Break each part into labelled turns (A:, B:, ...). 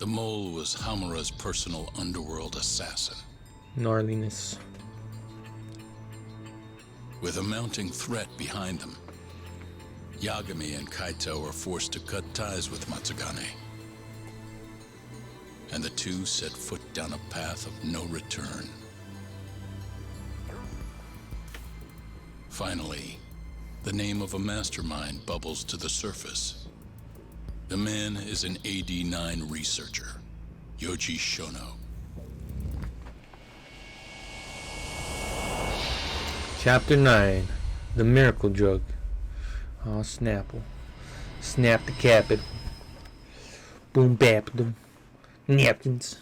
A: The mole was Hamura's personal underworld assassin.
B: Gnarliness.
A: With a mounting threat behind them, Yagami and Kaito were forced to cut ties with Matsugane. And the two set foot down a path of no return. Finally, the name of a mastermind bubbles to the surface. The man is an AD-9 researcher, Yoji Shono.
B: Chapter 9. The Miracle Drug. Oh, Snapple. Snap the capital. Boom bap them. Napkins.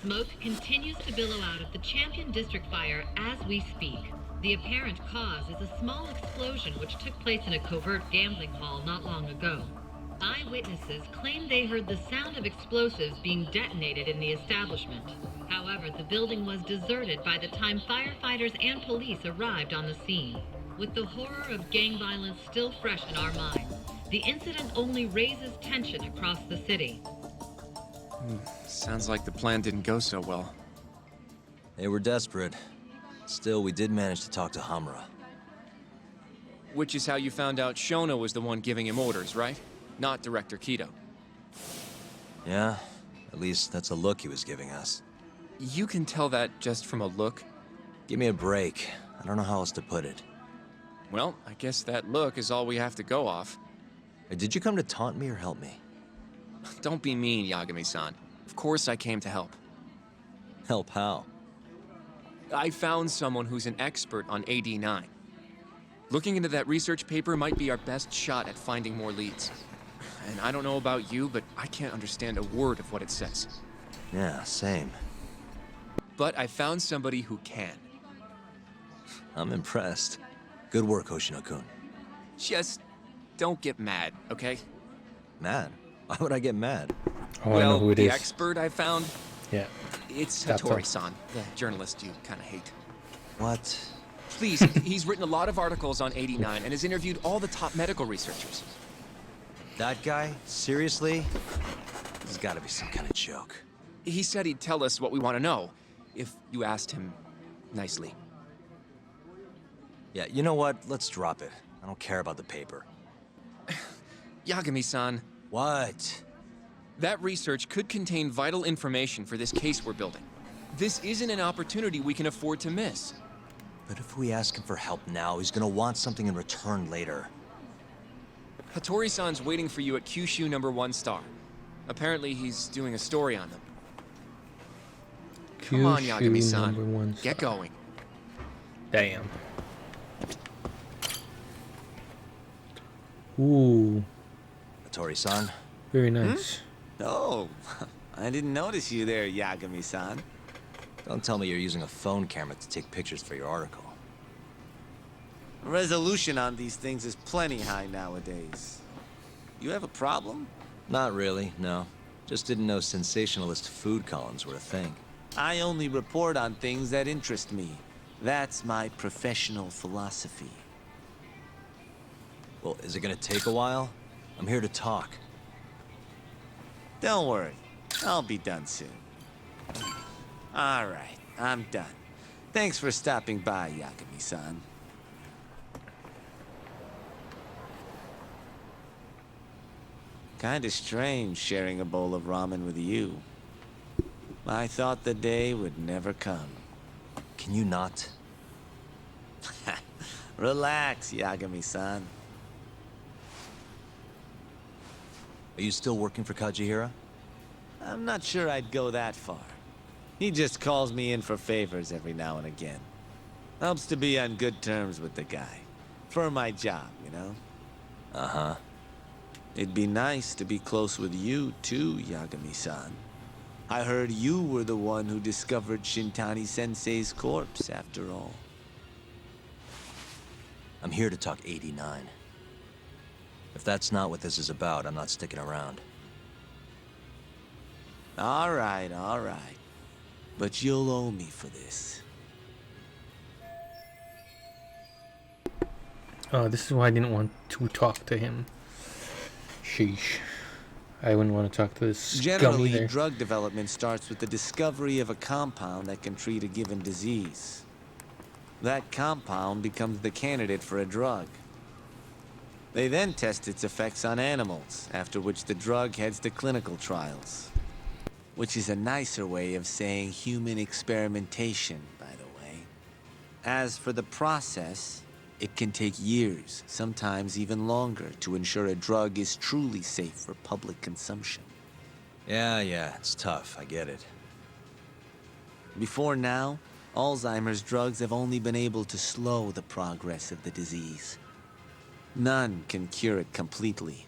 C: Smoke continues to billow out of the Champion District fire as we speak. The apparent cause is a small explosion which took place in a covert gambling hall not long ago. Eyewitnesses claim they heard the sound of explosives being detonated in the establishment. However, the building was deserted by the time firefighters and police arrived on the scene. With the horror of gang violence still fresh in our minds, the incident only raises tension across the city.
D: Sounds like the plan didn't go so well.
E: They were desperate. Still, we did manage to talk to Hamura.
D: Which is how you found out Shono was the one giving him orders, right? Not Director Kido.
E: Yeah, at least that's a look he was giving us.
D: You can tell that just from a look?
E: Give me a break. I don't know how else to put it.
D: Well, I guess that look is all we have to go off.
E: Hey, did you come to taunt me or help me?
D: Don't be mean, Yagami-san. Of course I came to help.
E: Help how?
D: I found someone who's an expert on AD-9. Looking into that research paper might be our best shot at finding more leads. And I don't know about you, but I can't understand a word of what it says.
E: Yeah, same.
D: But I found somebody who can.
E: I'm impressed. Good work, Hoshino-kun.
D: Just don't get mad, okay?
E: Mad? Why would I get mad?
B: Oh, I know who it
D: the
B: is.
D: expert I found,
B: Yeah.
D: it's
B: That's
D: Hattori-san, the journalist you kind of hate.
E: What?
D: Please, he's written a lot of articles on 89 and has interviewed all the top medical researchers.
E: That guy? Seriously? This has got to be some kind of joke.
D: He said he'd tell us what we want to know, if you asked him nicely.
E: Yeah, you know what? Let's drop it. I don't care about the paper.
D: Yagami-san,
E: What?
D: that research could contain vital information for this case we're building. This isn't an opportunity we can afford to miss.
E: But if we ask him for help now, he's gonna want something in return later.
D: Hattori-san's waiting for you at Kyushu #1 star. Apparently he's doing a story on them. Come on,
B: Kyushu
D: Yagami-san.
B: #1
D: Get
B: star.
D: going.
B: Damn. Ooh,
E: Hattori-san?
B: very nice.
F: Oh, I didn't notice you there, Yagami-san.
E: Don't tell me you're using a phone camera to take pictures for your article.
F: Resolution on these things is plenty high nowadays. You have a problem?
E: Not really, no. Just didn't know sensationalist food columns were a thing.
F: I only report on things that interest me. That's my professional philosophy.
E: Well, is it gonna take a while? I'm here to talk.
F: Don't worry, I'll be done soon. All right, I'm done. Thanks for stopping by, Yagami-san. Kinda strange sharing a bowl of ramen with you. I thought the day would never come.
E: Can you not?
F: Relax, Yagami-san.
E: Are you still working for Kajihira?
F: I'm not sure I'd go that far. He just calls me in for favors every now and again. Helps to be on good terms with the guy. For my job, you know?
E: Uh-huh.
F: It'd be nice to be close with you, too, Yagami-san. I heard you were the one who discovered Shintani-sensei's corpse, after all.
E: I'm here to talk 89. If that's not what this is about, I'm not sticking around.
F: All right, all right. But you'll owe me for this.
B: Oh, this is why I didn't want to talk to him. Sheesh. I wouldn't want to talk to this scum
F: Generally,
B: either.
F: drug development starts with the discovery of a compound that can treat a given disease. That compound becomes the candidate for a drug. They then test its effects on animals, after which the drug heads to clinical trials. Which is a nicer way of saying human experimentation, by the way. As for the process, it can take years, sometimes even longer, to ensure a drug is truly safe for public consumption.
E: Yeah, it's tough. I get it.
F: Before now, Alzheimer's drugs have only been able to slow the progress of the disease. None can cure it completely.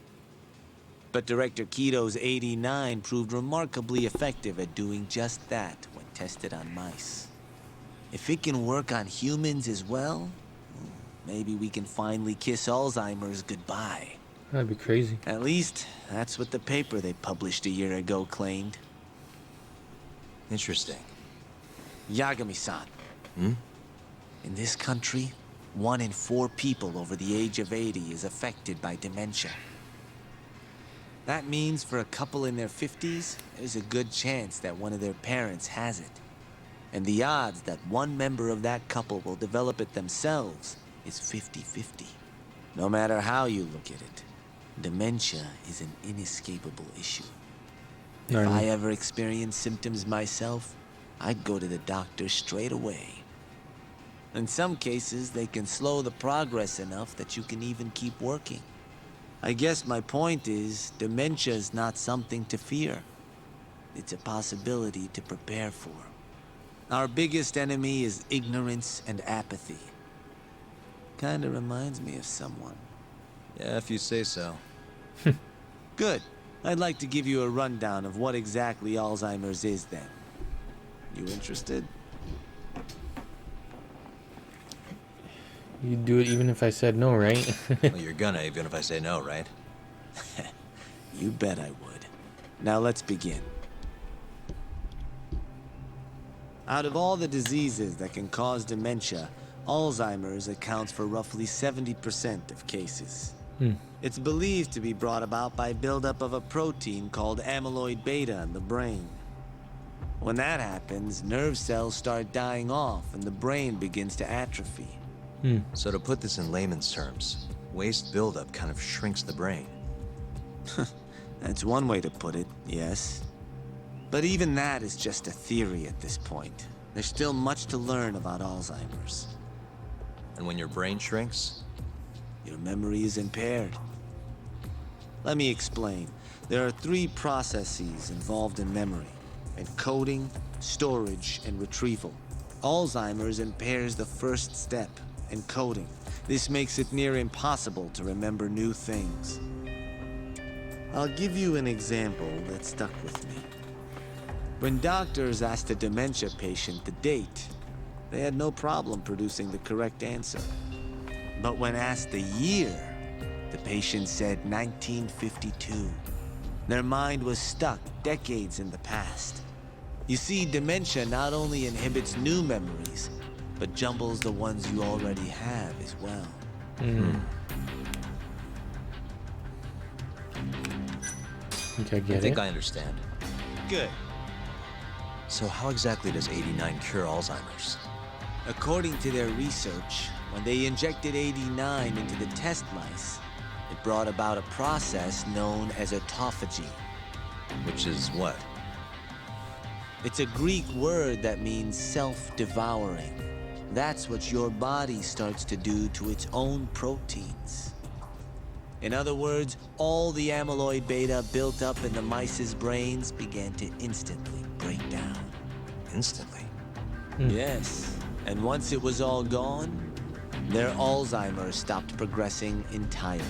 F: But Director Keto's 89 proved remarkably effective at doing just that when tested on mice. If it can work on humans as well, maybe we can finally kiss Alzheimer's goodbye.
B: That'd be crazy.
F: At least, that's what the paper they published a year ago claimed.
E: Interesting.
F: Yagami-san.
E: Hmm?
F: In this country, 1 in 4 people over the age of 80 is affected by dementia. That means for a couple in their 50s, there's a good chance that one of their parents has it. And the odds that one member of that couple will develop it themselves is 50-50. No matter how you look at it, dementia is an inescapable issue. If
B: Darn.
F: I ever experience symptoms myself, I'd go to the doctor straight away. In some cases, they can slow the progress enough that you can even keep working. I guess my point is, dementia is not something to fear. It's a possibility to prepare for. Our biggest enemy is ignorance and apathy. Kinda reminds me of someone.
E: Yeah, if you say so.
F: Good. I'd like to give you a rundown of what exactly Alzheimer's is then. You interested?
B: You'd do it even if I said no, right?
E: Well, you're gonna, even if I say no, right?
F: You bet I would. Now let's begin. Out of all the diseases that can cause dementia, Alzheimer's accounts for roughly 70% of cases. It's believed to be brought about by buildup of a protein called amyloid beta in the brain. When that happens, nerve cells start dying off and the brain begins to atrophy.
E: So to put this in layman's terms, waste buildup kind of shrinks the brain.
F: That's one way to put it, yes. But even that is just a theory at this point. There's still much to learn about Alzheimer's.
E: And when your brain shrinks,
F: Your memory is impaired. Let me explain. There are 3 processes involved in memory: encoding, storage, and retrieval. Alzheimer's impairs the first step, encoding. This makes it near impossible to remember new things. I'll give you an example that stuck with me. When doctors asked a dementia patient the date, they had no problem producing the correct answer. But when asked the year, the patient said 1952. Their mind was stuck decades in the past. You see, dementia not only inhibits new memories, but jumbles the ones you already have as well.
B: think I
E: I
B: get
E: think
B: it.
E: I understand.
F: Good.
E: So how exactly does 89 cure Alzheimer's?
F: According to their research, when they injected 89 into the test mice, it brought about a process known as autophagy.
E: Which is what?
F: It's a Greek word that means self-devouring. That's what your body starts to do to its own proteins. In other words, all the amyloid beta built up in the mice's brains began to instantly break down.
E: Instantly.
F: Yes, and once it was all gone, their Alzheimer's stopped progressing entirely.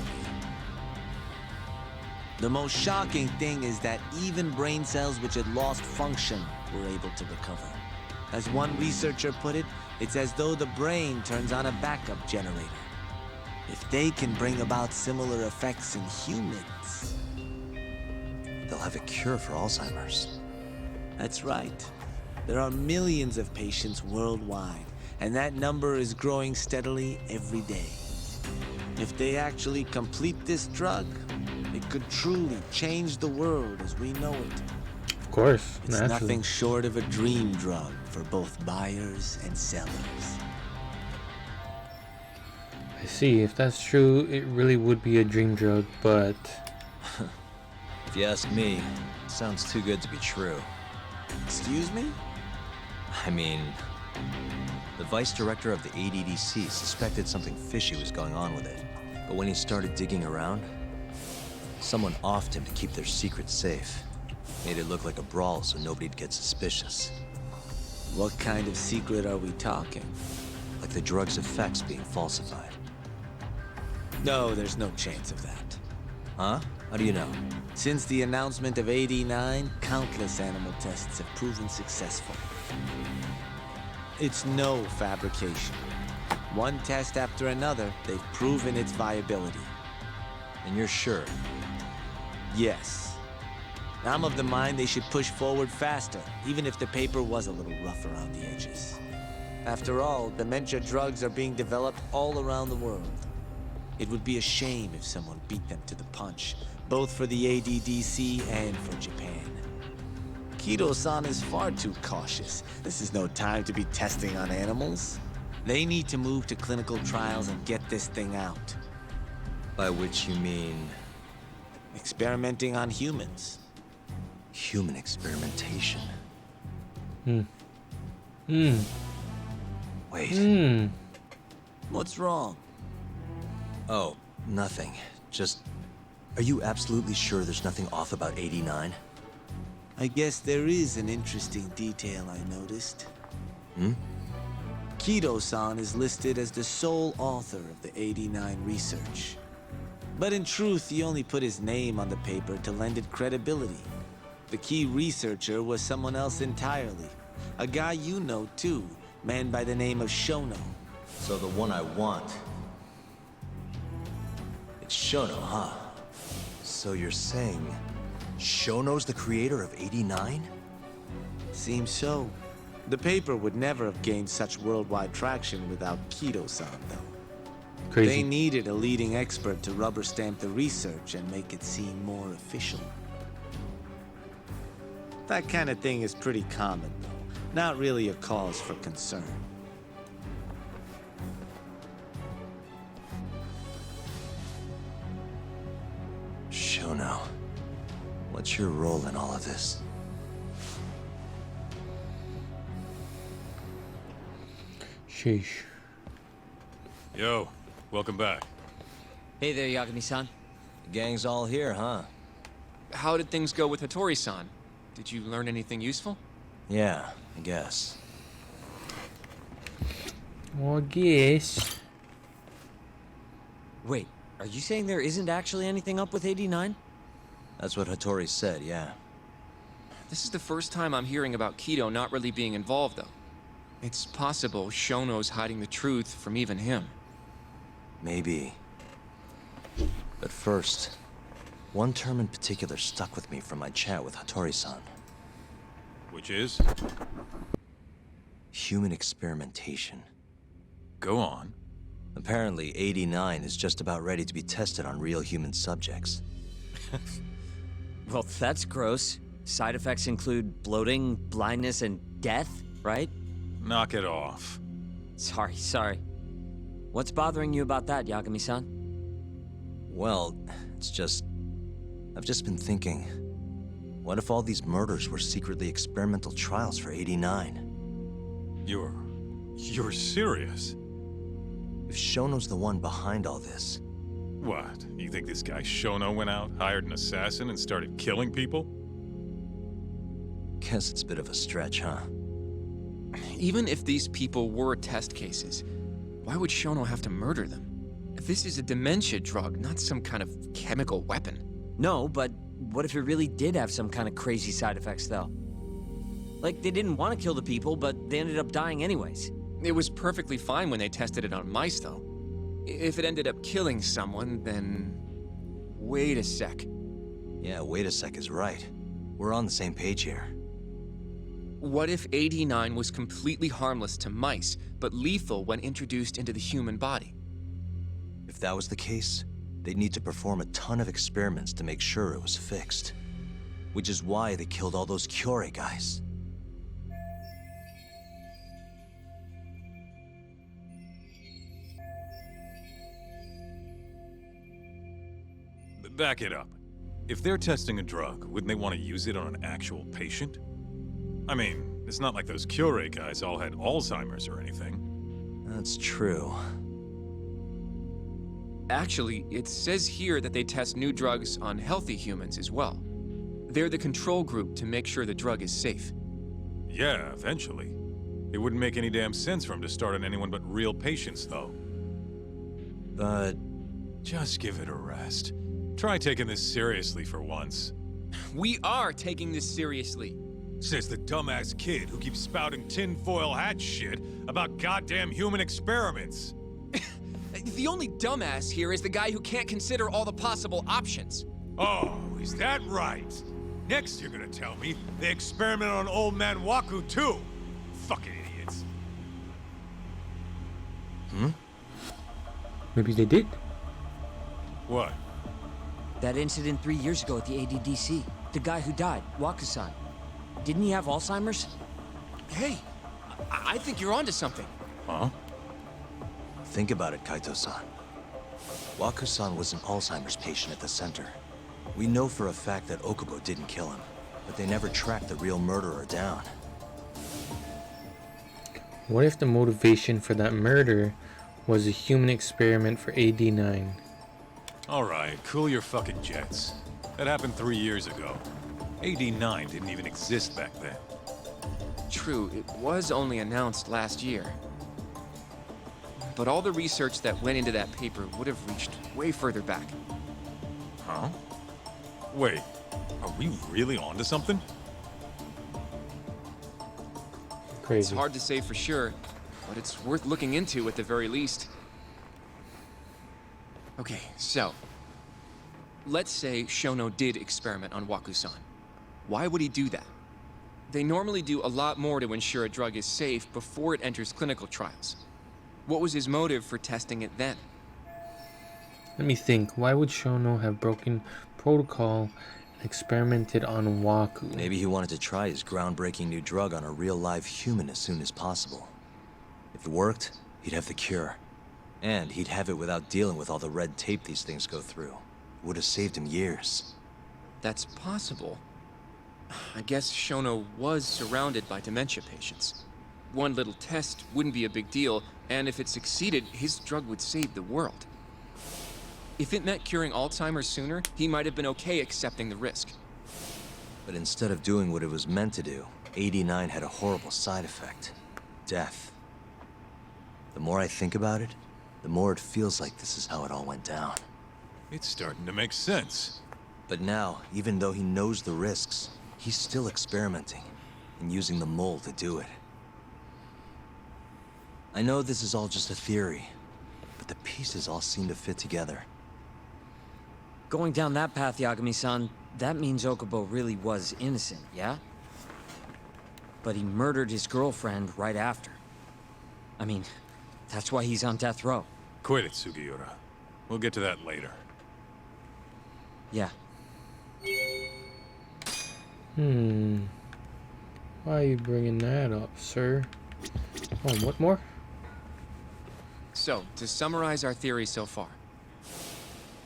F: The most shocking thing is that even brain cells which had lost function were able to recover. As one researcher put it, it's as though the brain turns on a backup generator. If they can bring about similar effects in humans,
E: They'll have a cure for Alzheimer's.
F: that's right. There are millions of patients worldwide, and that number is growing steadily every day. If they actually complete this drug, it could truly change the world as we know it.
B: Of course,
F: It's
B: naturally.
F: nothing short of a dream drug for both buyers and sellers.
B: I see. If that's true, it really would be a dream drug, but
E: If you ask me, it sounds too good to be true.
F: Excuse me?
E: I mean, the vice director of the ADDC suspected something fishy was going on with it. But when he started digging around, someone offed him to keep their secret safe. Made it look like a brawl so nobody'd get suspicious.
F: What kind of secret are we talking?
E: Like the drug's effects being falsified.
F: No, there's no chance of that.
E: Huh? How do you know?
F: Since the announcement of AD9, countless animal tests have proven successful. It's no fabrication. One test after another, they've proven its viability.
E: And you're sure?
F: Yes. I'm of the mind they should push forward faster, even if the paper was a little rough around the edges. After all, dementia drugs are being developed all around the world. It would be a shame if someone beat them to the punch, both for the ADDC and for Japan. Kido-san is far too cautious. This is no time to be testing on animals. They need to move to clinical trials and get this thing out.
E: By which you mean
F: Experimenting on humans.
E: human experimentation. Wait.
F: What's wrong?
E: Oh, nothing. Just, are you absolutely sure there's nothing off about 89?
F: I guess there is an interesting detail I noticed. Kido-san is listed as the sole author of the 89 research. But in truth, he only put his name on the paper to lend it credibility. The key researcher was someone else entirely. A guy you know too, man by the name of Shono.
E: So the one I want. It's Shono, huh? So you're saying Shono's the creator of 89?
F: Seems so. The paper would never have gained such worldwide traction without Kido-san, though.
B: crazy.
F: They needed a leading expert to rubber stamp the research and make it seem more official. That kind of thing is pretty common, though. Not really a cause for concern.
E: Shono, what's your role in all of this?
B: Sheesh.
G: Yo, welcome back.
D: Hey there, Yagami-san.
E: The gang's all here, huh?
D: How did things go with Hattori-san? Did you learn anything useful?
E: Yeah, I guess.
B: Well, I guess.
H: Wait, are you saying there isn't actually anything up with 89?
E: That's what Hattori said, yeah.
D: This is the first time I'm hearing about Kido not really being involved, though. It's possible Shono's hiding the truth from even him.
E: Maybe. But first, one term in particular stuck with me from my chat with Hattori-san.
G: Which is?
E: Human experimentation.
G: Go on.
E: Apparently, 89 is just about ready to be tested on real human subjects.
H: Well, that's gross. Side effects include bloating, blindness, and death, right?
G: Knock it off.
H: Sorry. What's bothering you about that, Yagami-san?
E: Well, it's just... I've just been thinking... What if all these murders were secretly experimental trials for 89?
G: You're serious?
E: If Shono's the one behind all this,
G: What? You think this guy Shono went out, hired an assassin, and started killing people?
E: guess it's a bit of a stretch, huh?
D: Even if these people were test cases, why would Shono have to murder them? This is a dementia drug, not some kind of chemical weapon.
H: No, but what if it really did have some kind of crazy side effects, though? Like, they didn't want to kill the people, but they ended up dying anyways.
D: It was perfectly fine when they tested it on mice, though. If it ended up killing someone, then... Wait a sec.
E: Yeah, wait a sec is right. We're on the same page here.
D: What if 89 was completely harmless to mice, but lethal when introduced into the human body?
E: If that was the case, they'd need to perform a ton of experiments to make sure it was fixed. Which is why they killed all those Kyorei guys.
G: Back it up. If they're testing a drug, wouldn't they want to use it on an actual patient? I mean, it's not like those Kyorei guys all had Alzheimer's or anything.
E: That's true.
D: Actually, it says here that they test new drugs on healthy humans as well. They're the control group to make sure the drug is safe.
G: Yeah, eventually. It wouldn't make any damn sense for him to start on anyone but real patients, though.
E: But
G: Just give it a rest. Try taking this seriously for once.
D: We are taking this seriously.
G: Says the dumbass kid who keeps spouting tinfoil hat shit about goddamn human experiments.
D: The only dumbass here is the guy who can't consider all the possible options.
G: Oh, is that right? Next you're gonna tell me they experimented on old man Waku too. Fucking idiots.
B: Maybe they did.
G: What?
H: That incident 3 years ago at the ADDC. The guy who died, Wakusan. Didn't he have Alzheimer's?
D: Hey, I think you're onto something.
G: Huh?
E: think about it, Kaito-san. Waku-san was an Alzheimer's patient at the center. We know for a fact that Okubo didn't kill him, but they never tracked the real murderer down.
B: What if the motivation for that murder was a human experiment for AD9?
G: Alright, cool your fucking jets. That happened 3 years ago. AD9 didn't even exist back then.
D: True, it was only announced last year. But all the research that went into that paper would have reached way further back.
G: Huh? Wait, are we really onto something?
D: It's
B: Crazy.
D: hard to say for sure, but it's worth looking into at the very least. Okay, so let's say Shono did experiment on Waku-san. Why would he do that? They normally do a lot more to ensure a drug is safe before it enters clinical trials. What was his motive for testing it then?
B: Let me think. Why would Shono have broken protocol and experimented on Waku?
E: Maybe he wanted to try his groundbreaking new drug on a real live human as soon as possible. If it worked, he'd have the cure. And he'd have it without dealing with all the red tape these things go through. It would have saved him years.
D: That's possible. I guess Shono was surrounded by dementia patients. One little test wouldn't be a big deal, and if it succeeded, his drug would save the world. If it meant curing Alzheimer's sooner, he might have been okay accepting the risk.
E: But instead of doing what it was meant to do, 89 had a horrible side effect. Death. The more I think about it, the more it feels like this is how it all went down.
G: It's starting to make sense.
E: But now, even though he knows the risks, he's still experimenting and using the mole to do it. I know this is all just a theory, but the pieces all seem to fit together.
H: Going down that path, Yagami-san, that means Okubo really was innocent, yeah? But he murdered his girlfriend right after. I mean, that's why he's on death row.
G: Quit it, Sugiura. We'll get to that later.
H: Yeah.
B: Why are you bringing that up, sir? Oh, what more?
D: So, to summarize our theory so far.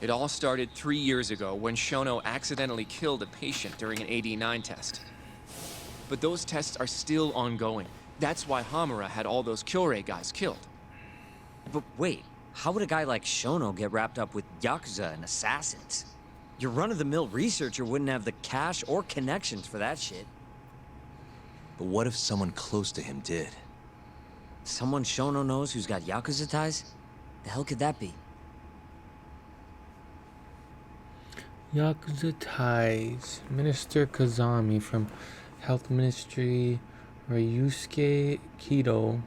D: It all started 3 years ago when Shono accidentally killed a patient during an AD9 test. But those tests are still ongoing. That's why Hamura had all those Kyorei guys killed.
H: But wait, how would a guy like Shono get wrapped up with Yakuza and assassins? Your run-of-the-mill researcher wouldn't have the cash or connections for that shit.
E: But what if someone close to him did?
H: Someone Shono knows who's got Yakuza ties? The hell could that be?
B: Yakuza ties. Minister Kazami from Health Ministry. Ryusuke Kido,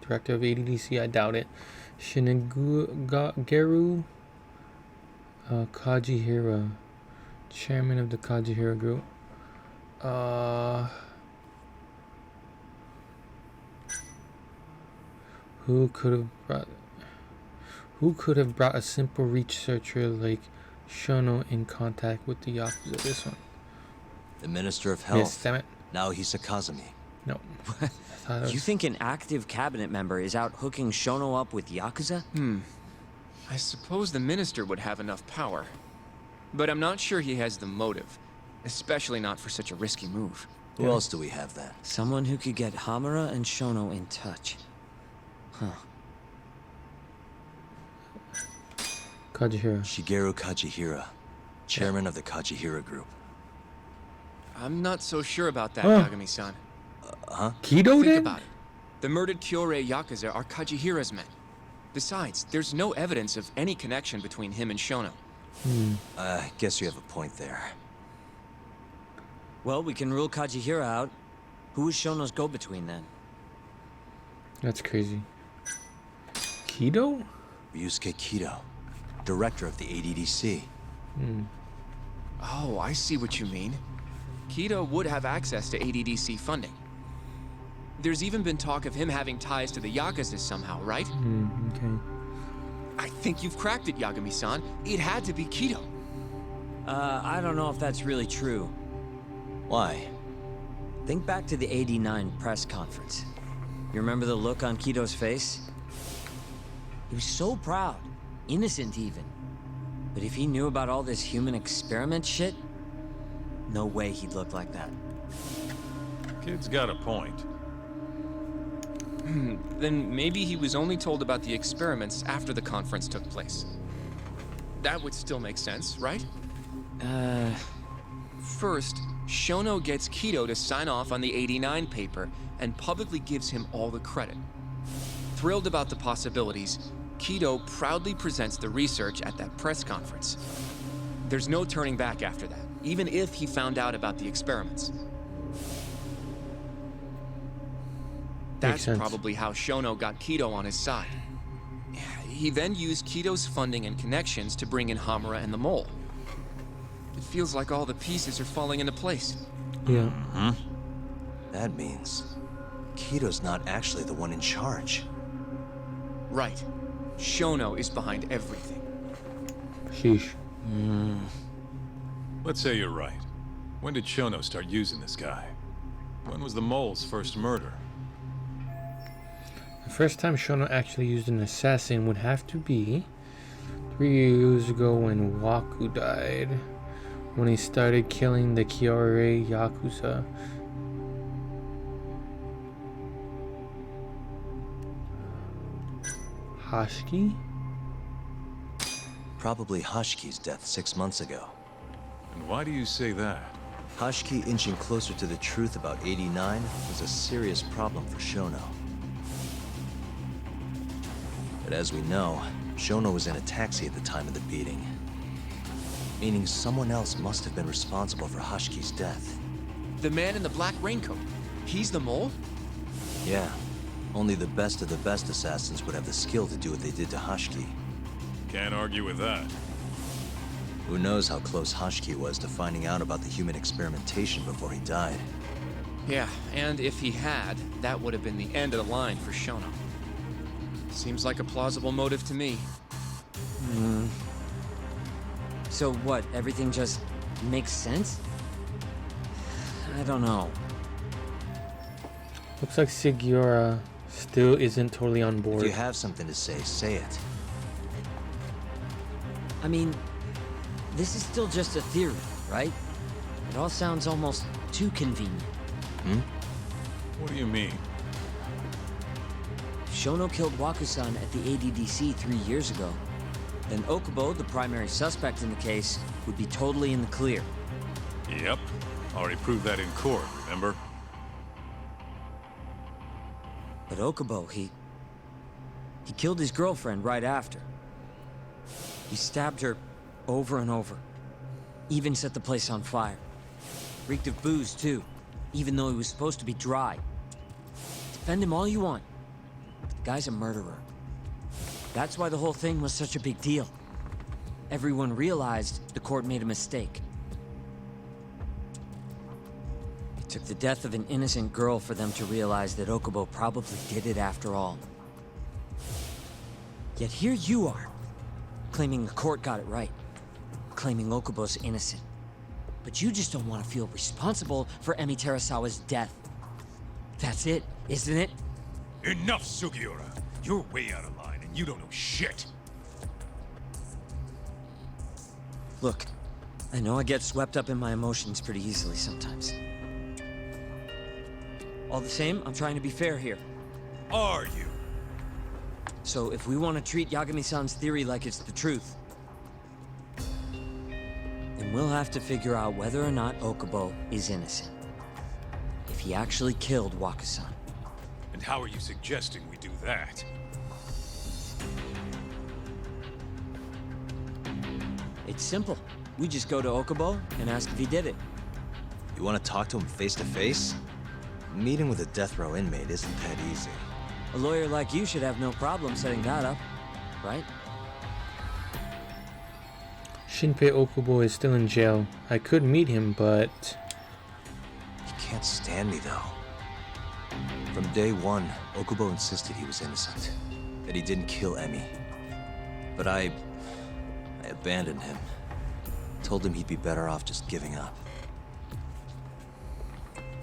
B: director of ADDC, I doubt it. Shiniguru Kajihira, chairman of the Kajihira group. Who could have brought a simple researcher like Shono in contact with the Yakuza? This one.
E: The Minister of
B: Yes,
E: Health.
B: damn it.
E: Naohisa Kazumi.
B: No. I thought it
H: You
B: was-
H: think an active cabinet member is out hooking Shono up with Yakuza?
D: I suppose the minister would have enough power. But I'm not sure he has the motive. Especially not for such a risky move.
E: Who else do we have then?
H: Someone who could get Hamura and Shono in touch.
B: Kajihira.
E: Shigeru Kajihira, chairman of the Kajihira Group.
D: I'm not so sure about that,
B: Huh.
D: Yagami-san.
B: Keto
D: Think
B: then?
D: about it. The murdered Kyorei Yakuza are Kajihira's men. Besides, there's no evidence of any connection between him and Shono.
E: I guess you have a point there.
H: Well, we can rule Kajihira out. Who is Shono's go-between then?
B: That's crazy. Keto?
E: Ryusuke Kido, director of the ADDC.
D: Oh, I see what you mean. Kido would have access to ADDC funding. There's even been talk of him having ties to the Yakuza somehow, right?
B: Okay.
D: I think you've cracked it, Yagami-san. It had to be Kido.
H: I don't know if that's really true.
E: Why?
H: Think back to the '89 press conference. You remember the look on Kido's face? He was so proud, innocent even. But if he knew about all this human experiment shit, no way he'd look like that.
G: Kid's got a point.
D: Then maybe he was only told about the experiments after the conference took place. That would still make sense, right? First, Shono gets Kido to sign off on the '89 paper and publicly gives him all the credit. Thrilled about the possibilities, Kido proudly presents the research at that press conference. There's no turning back after that, even if he found out about the experiments. That's
B: sense.
D: probably how Shono got Kido on his side. He then used Kido's funding and connections to bring in Hamura and the Mole. It feels like all the pieces are falling into place.
B: Yeah.
E: That means Kido's not actually the one in charge.
D: Right. Shono is behind everything.
B: Sheesh.
G: Let's say you're right. When did Shono start using this guy? When was the mole's first murder?
B: The first time Shono actually used an assassin would have to be 3 years ago when Waku died. When he started killing the Kyorei Yakuza. Hashiki?
E: Probably Hashki's death 6 months ago.
G: And why do you say that?
E: Hashki inching closer to the truth about 89 was a serious problem for Shono. But as we know, Shono was in a taxi at the time of the beating. Meaning someone else must have been responsible for Hashki's death.
D: The man in the black raincoat. He's the Mole?
E: Yeah, only the best of the best assassins would have the skill to do what they did to Hashki.
G: Can't argue with that.
E: Who knows how close Hashki was to finding out about the human experimentation before he died.
D: Yeah, and if he had, that would have been the end of the line for Shono. Seems like a plausible motive to me.
H: So what, everything just makes sense? I don't know.
B: Looks like Sugiura still isn't totally on
E: If
B: board.
E: you have something to say it.
H: I mean, this is still just a theory, right? It all sounds almost too convenient.
G: What do you mean?
H: If Shono killed Waku-san at the ADDC 3 years ago, then Okubo, the primary suspect in the case, would be totally in the clear.
G: Yep. Already proved that in court, remember?
H: But Okubo, he killed his girlfriend right after. He stabbed her over and over. Even set the place on fire. Reeked of booze, too, even though he was supposed to be dry. Defend him all you want, but the guy's a murderer. That's why the whole thing was such a big deal. Everyone realized the court made a mistake. It took the death of an innocent girl for them to realize that Okubo probably did it after all. Yet here you are, claiming the court got it right, claiming Okubo's innocent. But you just don't want to feel responsible for Emi Terasawa's death. That's it, isn't it?
G: Enough, Sugiura! You're way out of line, and you don't know shit!
H: Look, I know I get swept up in my emotions pretty easily sometimes. All the same, I'm trying to be fair here.
G: Are you?
H: So if we want to treat Yagami-san's theory like it's the truth, then we'll have to figure out whether or not Okubo is innocent. If he actually killed Waku-san.
G: And how are you suggesting we do that?
H: It's simple. We just go to Okubo and ask if he did it.
E: You want to talk to him face to face? Meeting with a death row inmate isn't that easy.
H: A lawyer like you should have no problem setting that up, right?
B: Shinpei Okubo is still in jail. I could meet him, but...
E: He can't stand me, though. From day one, Okubo insisted he was innocent, that he didn't kill Emi. But I abandoned him. Told him he'd be better off just giving up.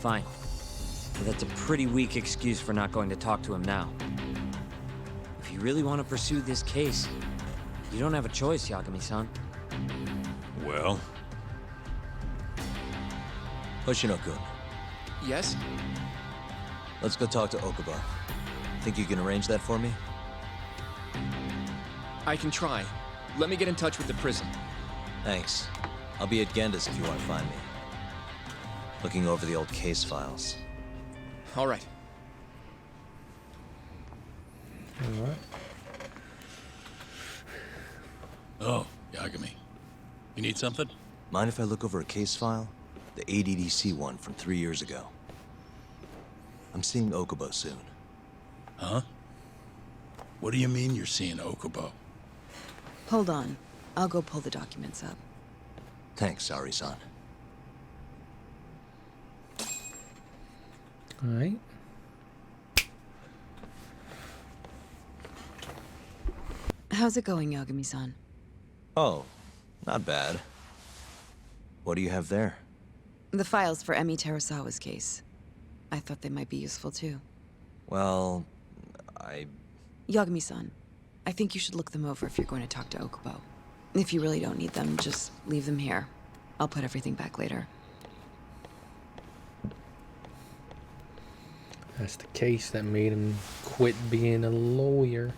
H: Fine. But that's a pretty weak excuse for not going to talk to him now. If you really want to pursue this case, you don't have a choice, Yagami-san.
G: Well?
E: Hoshino-kun,
D: Yes?
E: let's go talk to Okubo. Think you can arrange that for me?
D: I can try. Let me get in touch with the prison.
E: Thanks. I'll be at Genda's if you want to find me. Looking over the old case files.
D: All right.
B: Alright.
A: Oh, Yagami. You need something?
E: Mind if I look over a case file? The ADDC one from 3 years ago. I'm seeing Okubo soon.
A: Huh? What do you mean you're seeing Okubo?
I: Hold on. I'll go pull the documents up.
E: Thanks, Ari-san.
B: Alright.
I: How's it going, Yagami-san?
E: Oh, not bad. What do you have there?
I: The files for Emi Terasawa's case. I thought they might be useful too.
E: Well,
I: Yagami-san, I think you should look them over if you're going to talk to Okubo. If you really don't need them, just leave them here. I'll put everything back later.
B: That's the case that made him quit being a lawyer.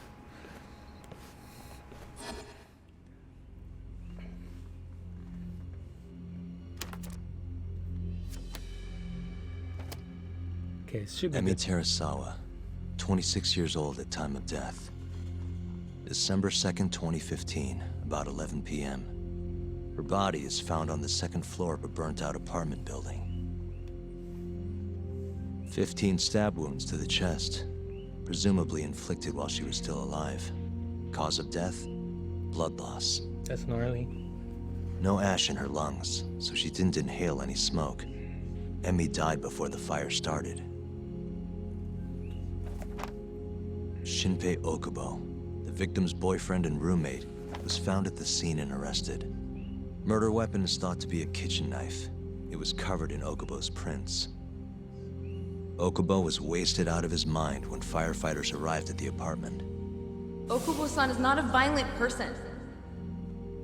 B: Okay, super
E: Emi
B: good.
E: Terasawa, 26 years old at time of death. December 2nd, 2015, about 11 p.m. Her body is found on the second floor of a burnt-out apartment building. 15 stab wounds to the chest, presumably inflicted while she was still alive. Cause of death? Blood loss.
B: That's gnarly.
E: No ash in her lungs, so she didn't inhale any smoke. Emi died before the fire started. Shinpei Okubo, the victim's boyfriend and roommate, was found at the scene and arrested. Murder weapon is thought to be a kitchen knife. It was covered in Okubo's prints. Okubo was wasted out of his mind when firefighters arrived at the apartment.
J: Okubo-san is not a violent person.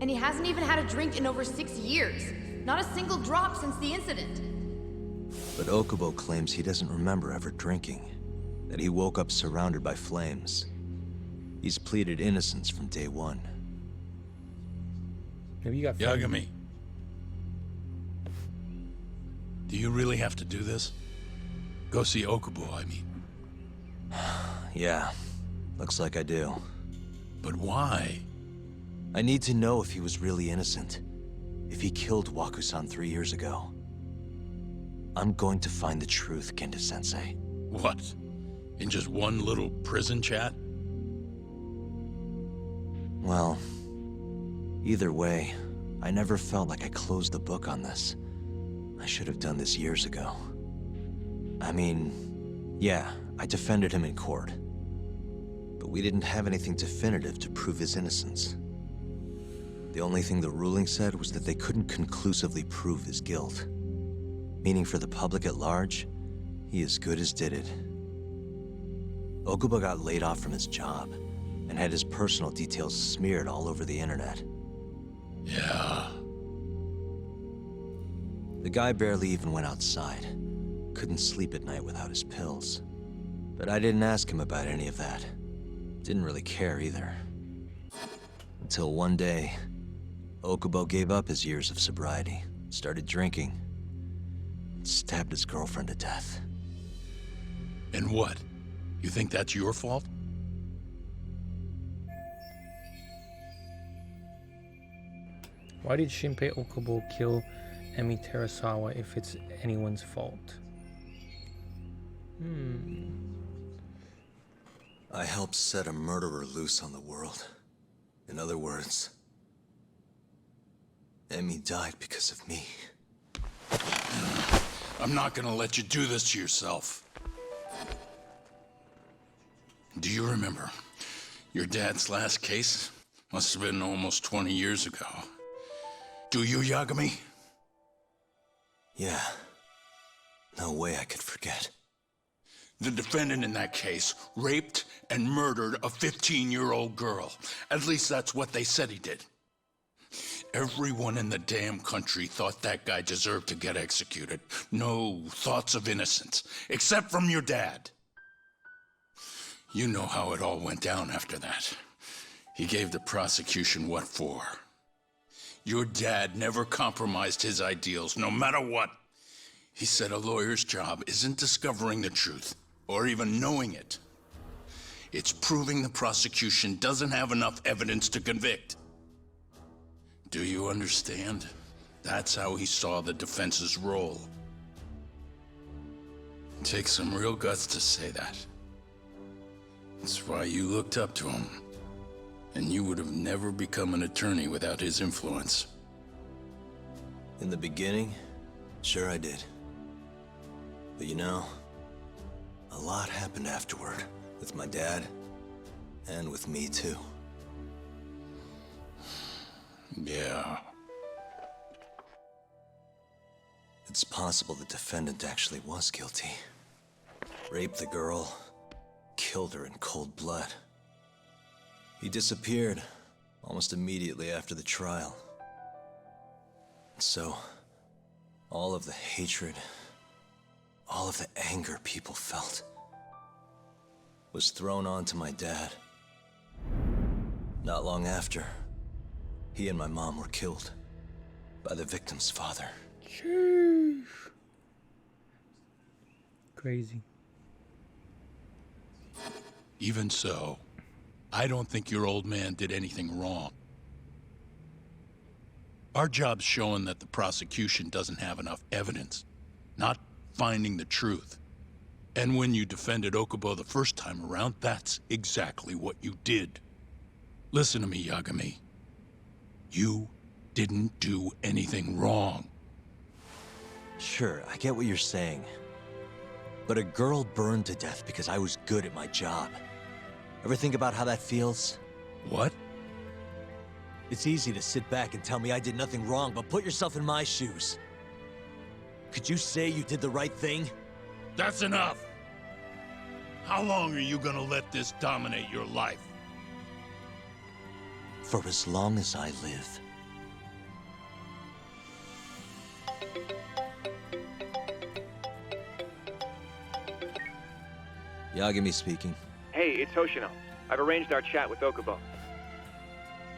J: And he hasn't even had a drink in over 6 years. Not a single drop since the incident.
E: But Okubo claims he doesn't remember ever drinking, that he woke up surrounded by flames. He's pleaded innocence from day one.
B: Maybe you got
A: Yagami. Do you really have to do this? Go see Okubo, I mean.
E: Yeah, looks like I do.
A: But why?
E: I need to know if he was really innocent. If he killed Waku-san 3 years ago. I'm going to find the truth, Kenda-sensei.
A: What? In just one little prison chat?
E: Well, either way, I never felt like I closed the book on this. I should have done this years ago. I mean, yeah, I defended him in court. but we didn't have anything definitive to prove his innocence. The only thing the ruling said was that they couldn't conclusively prove his guilt. Meaning for the public at large, he as good as did it. Okubo got laid off from his job and had his personal details smeared all over the internet.
A: Yeah.
E: The guy barely even went outside. Couldn't sleep at night without his pills. But I didn't ask him about any of that. Didn't really care either. Until one day, Okubo gave up his years of sobriety, started drinking, and stabbed his girlfriend to death.
A: And what? You think that's your fault?
B: Why did Shinpei Okubo kill Emi Terasawa if it's anyone's fault?
E: I helped set a murderer loose on the world. In other words, Emi died because of me.
A: I'm not gonna let you do this to yourself. Do you remember your dad's last case? Must have been almost 20 years ago. Do you, Yagami?
E: Yeah. No way I could forget.
A: The defendant in that case raped and murdered a 15-year-old girl. At least that's what they said he did. Everyone in the damn country thought that guy deserved to get executed. No thoughts of innocence, except from your dad. You know how it all went down after that. He gave the prosecution what for. Your dad never compromised his ideals, no matter what. He said a lawyer's job isn't discovering the truth, or even knowing it. It's proving the prosecution doesn't have enough evidence to convict. Do you understand? That's how he saw the defense's role. It takes some real guts to say that. That's why you looked up to him. And you would have never become an attorney without his influence.
E: In the beginning, sure I did. But you know, a lot happened afterward, with my dad, and with me too.
A: Yeah.
E: It's possible the defendant actually was guilty. Raped the girl, killed her in cold blood. He disappeared almost immediately after the trial. So, all of the hatred, all of the anger people felt was thrown onto my dad. Not long after, he and my mom were killed by the victim's father.
B: Sheesh. Crazy.
A: Even so, I don't think your old man did anything wrong. Our job's showing that the prosecution doesn't have enough evidence, not finding the truth. And when you defended Okubo the first time around, that's exactly what you did. Listen to me, Yagami. You didn't do anything wrong.
E: Sure, I get what you're saying. But a girl burned to death because I was good at my job. Ever think about how that feels?
A: What?
E: It's easy to sit back and tell me I did nothing wrong, but put yourself in my shoes. Could you say you did the right thing?
A: That's enough! How long are you gonna let this dominate your life?
E: For as long as I live. Yagami speaking.
D: Hey, it's Hoshino. I've arranged our chat with Okubo.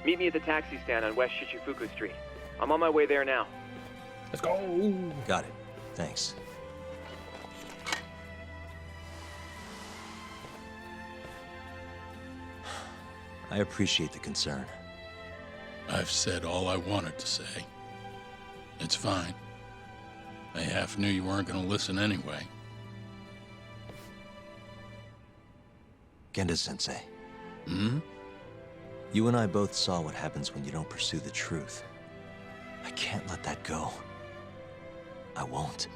D: Meet me at the taxi stand on West Shichifuku Street. I'm on my way there now.
B: Let's go.
E: Got it. Thanks. I appreciate the concern.
A: I've said all I wanted to say. It's fine. I half knew you weren't gonna listen anyway.
E: Genda-sensei.
A: Hmm?
E: You and I both saw what happens when you don't pursue the truth. I can't let that go. I won't.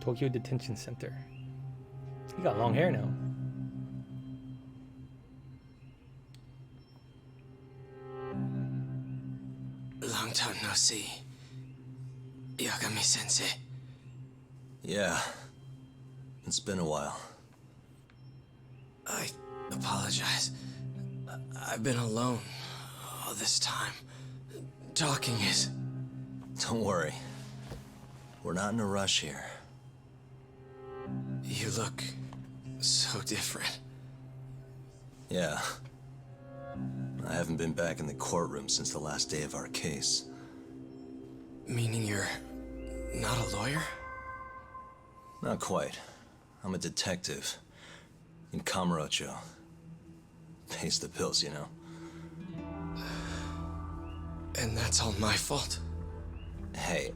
B: Tokyo Detention Center. He got long hair now.
K: Long time no see. Yagami-sensei.
E: Yeah. It's been a while.
K: I apologize. I've been alone all this time. Talking is...
E: Don't worry. We're not in a rush here.
K: You look so different.
E: Yeah. I haven't been back in the courtroom since the last day of our case.
K: Meaning you're not a lawyer?
E: Not quite. I'm a detective. In Kamurocho. Pays the bills, you know.
K: And that's all my fault?
E: Hey.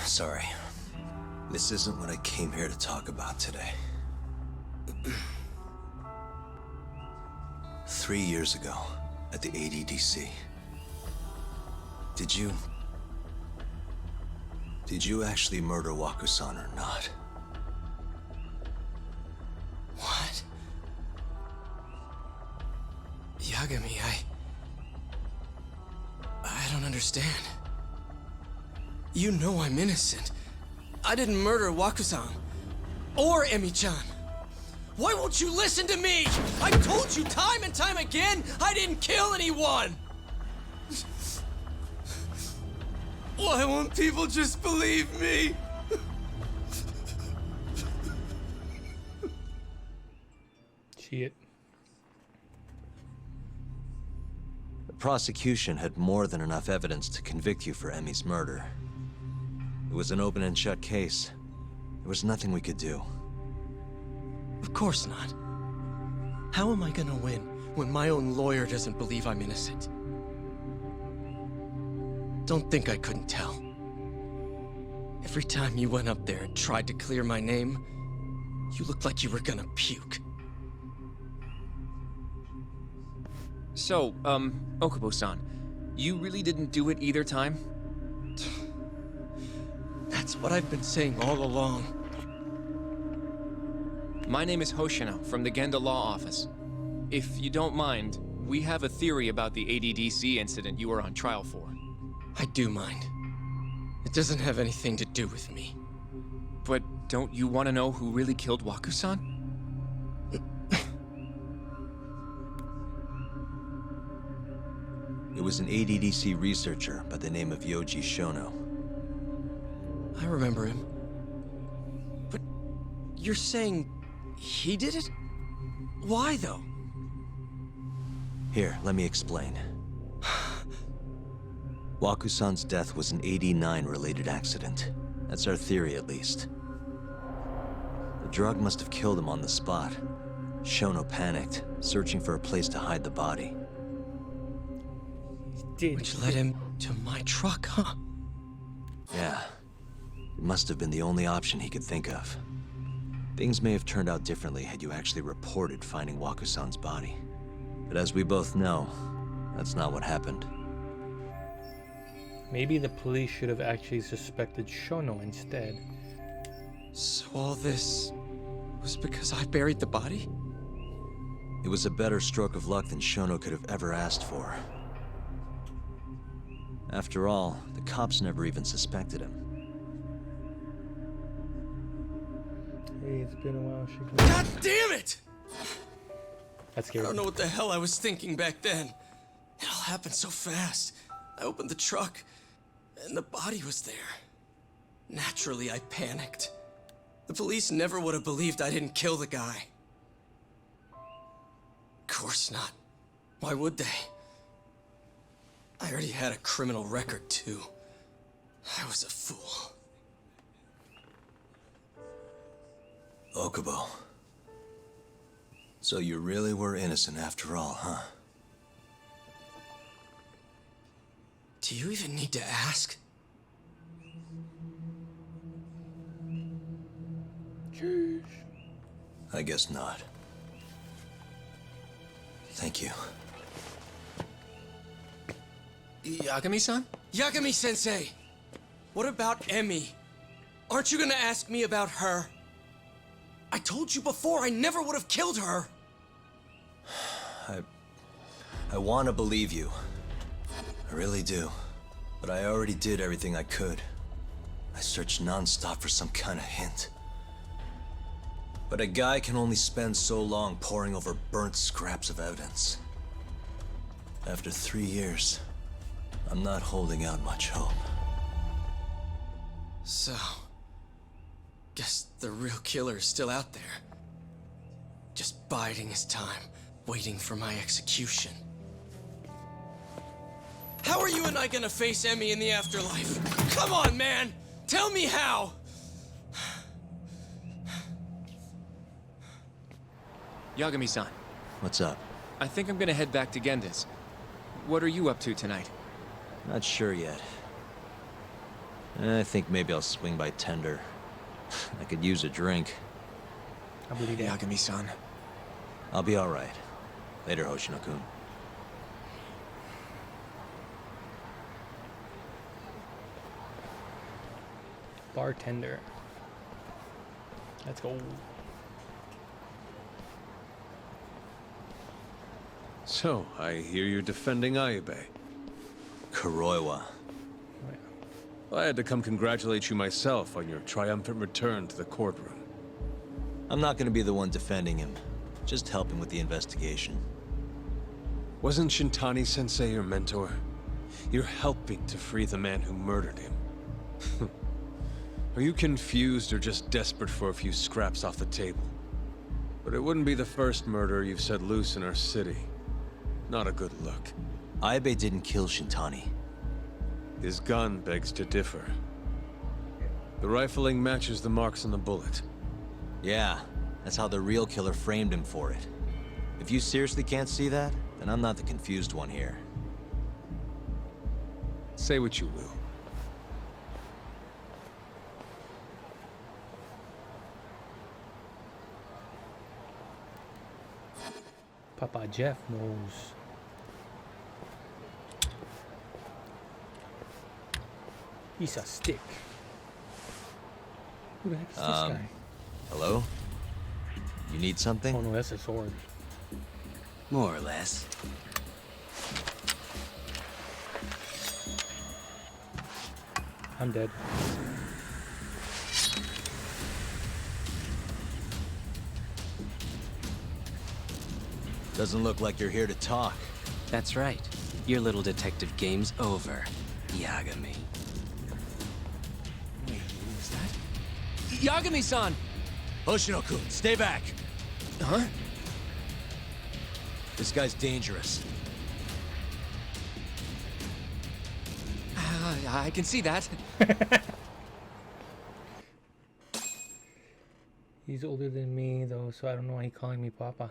E: Sorry. This isn't what I came here to talk about today. 3 years ago, at the ADDC. Did you actually murder Waku-san or not?
K: What? Yagami, I don't understand. You know I'm innocent. I didn't murder Waku-san. Or Emi-chan. Why won't you listen to me? I've told you time and time again, I didn't kill anyone! Why won't people just believe me?
B: Shit.
E: The prosecution had more than enough evidence to convict you for Emi's murder. It was an open and shut case. There was nothing we could do.
K: Of course not. How am I gonna win when my own lawyer doesn't believe I'm innocent? Don't think I couldn't tell. Every time you went up there and tried to clear my name, you looked like you were gonna puke.
D: So, Okubo-san, you really didn't do it either time?
K: That's what I've been saying all along.
D: My name is Hoshino from the Genda Law Office. If you don't mind, we have a theory about the ADDC incident you were on trial for.
K: I do mind. It doesn't have anything to do with me.
D: But don't you want to know who really killed Waku-san?
E: It was an ADDC researcher by the name of Yoji Shono.
K: I remember him. But you're saying he did it? Why, though?
E: Here, let me explain. Waku-san's death was an 89-related accident. That's our theory, at least. The drug must have killed him on the spot. Shono panicked, searching for a place to hide the body.
K: Which led him to my truck, huh?
E: Yeah. It must have been the only option he could think of. Things may have turned out differently had you actually reported finding Waku-san's body. But as we both know, that's not what happened.
B: Maybe the police should have actually suspected Shono instead.
K: So all this was because I buried the body?
E: It was a better stroke of luck than Shono could have ever asked for. After all, the cops never even suspected him.
B: Hey, it's been a while.
K: God damn it!
B: That's
K: I
B: scary.
K: don't know what the hell I was thinking back then. It all happened so fast. I opened the truck, and the body was there. Naturally, I panicked. The police never would have believed I didn't kill the guy. Of course not. Why would they? I already had a criminal record, too. I was a fool.
E: Okubo. So you really were innocent after all, huh?
K: Do you even need to ask?
E: I guess not. Thank you.
D: Yagami-san?
K: Yagami-sensei! What about Emmy? Aren't you gonna ask me about her? I told you before I never would have killed her.
E: I want to believe you. I really do. But I already did everything I could. I searched non-stop for some kind of hint. But a guy can only spend so long poring over burnt scraps of evidence. After 3 years, I'm not holding out much hope.
K: So, guess the real killer is still out there. Just biding his time, waiting for my execution. How are you and I gonna face Emmy in the afterlife? Come on, man! Tell me how!
D: Yagami-san,
E: What's up?
D: I think I'm gonna head back to Genda's. What are you up to tonight?
E: Not sure yet. I think maybe I'll swing by Tender. I could use a drink.
B: I believe that.
D: Yagami-san.
E: I'll be all right. Later, Hoshino-kun.
B: Bartender. Let's go.
L: So, I hear you're defending Ayube.
E: Kuroiwa.
L: I had to come congratulate you myself on your triumphant return to the courtroom.
E: I'm not gonna be the one defending him. Just helping with the investigation.
L: Wasn't Shintani-sensei your mentor? You're helping to free the man who murdered him. Are you confused or just desperate for a few scraps off the table? But it wouldn't be the first murder you've set loose in our city. Not a good look.
E: Ayube didn't kill Shintani.
L: His gun begs to differ. The rifling matches the marks on the bullet.
E: Yeah, that's how the real killer framed him for it. If you seriously can't see that, then I'm not the confused one here.
L: Say what you will.
B: Papa Jeff knows. He's a stick. Who the heck is this guy?
E: Hello? You need something?
B: Oh no, that's a sword.
F: More or less.
B: I'm dead.
E: Doesn't look like you're here to talk.
M: That's right. Your little detective game's over, Yagami.
D: Wait, who's that? Yagami-san!
E: Hoshino-kun, stay back!
D: Huh?
E: This guy's dangerous.
D: I can see that.
B: He's older than me though, so I don't know why he's calling me Papa.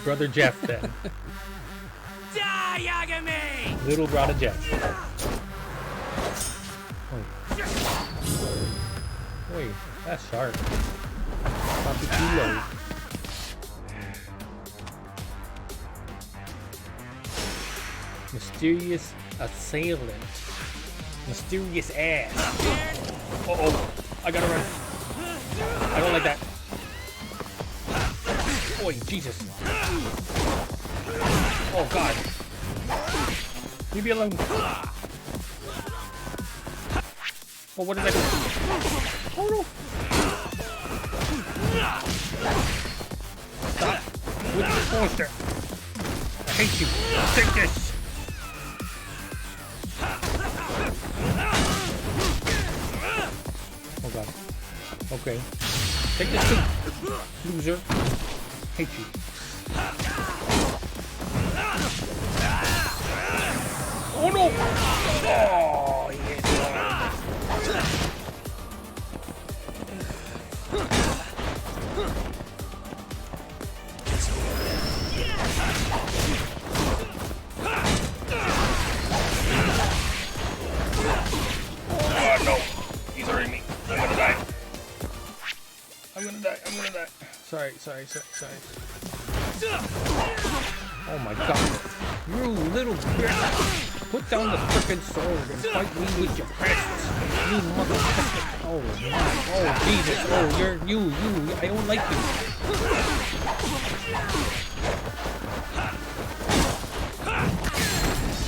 B: Brother Jeff then.
M: Die, Yagami!
B: Little brother Jeff. Wait, that's sharp. Probably too low. Mysterious assailant. Mysterious ass. Uh-oh. I gotta run. I don't like that. Boy, Jesus. Oh, God. Leave me alone. Oh, what did I do? Oh, no. Stop with the poster. I hate you. Take this. Oh god. Okay. Take this too, loser. Hate you. Oh no! Oh yes. Oh no! He's hurting me. I'm gonna die. I'm gonna die. Sorry. Oh my god. You little bitch. Put down the frickin' sword and fight me with your fists. You motherfucker. Oh my. Oh Jesus. Oh, you're you. I don't like you.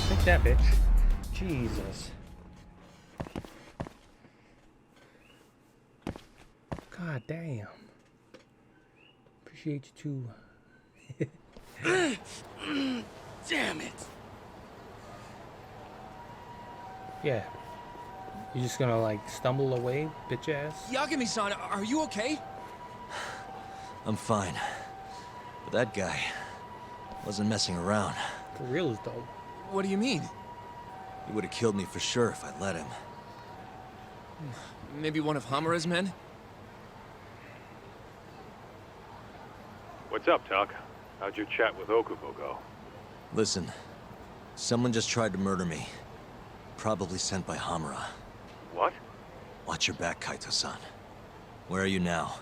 B: Take that, bitch. Jesus. God damn. Appreciate you too.
K: Damn it!
B: Yeah. You just gonna like stumble away, bitch ass?
D: Yagami-san, are you okay?
E: I'm fine. But that guy wasn't messing around.
B: For real though.
D: What do you mean?
E: He would have killed me for sure if I let him.
D: Maybe one of Hamura's men?
G: What's up, Tuck? How'd your chat with Okubo go?
E: Listen, someone just tried to murder me. Probably sent by Hamura.
G: What?
E: Watch your back, Kaito-san. Where are you now?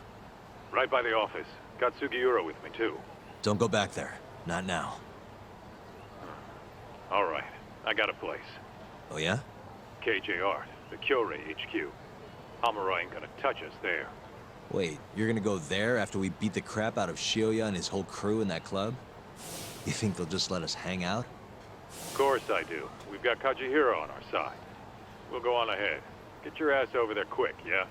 G: Right by the office. Got Sugiura with me, too.
E: Don't go back there. Not now.
G: All right. I got a place.
E: Oh yeah?
G: KJ Art, the Kyorei HQ. Hamura ain't gonna touch us there.
E: Wait, you're gonna go there after we beat the crap out of Shioya and his whole crew in that club? You think they'll just let us hang out?
G: Of course I do. We've got Kajihiro on our side. We'll go on ahead. Get your ass over there quick, yeah?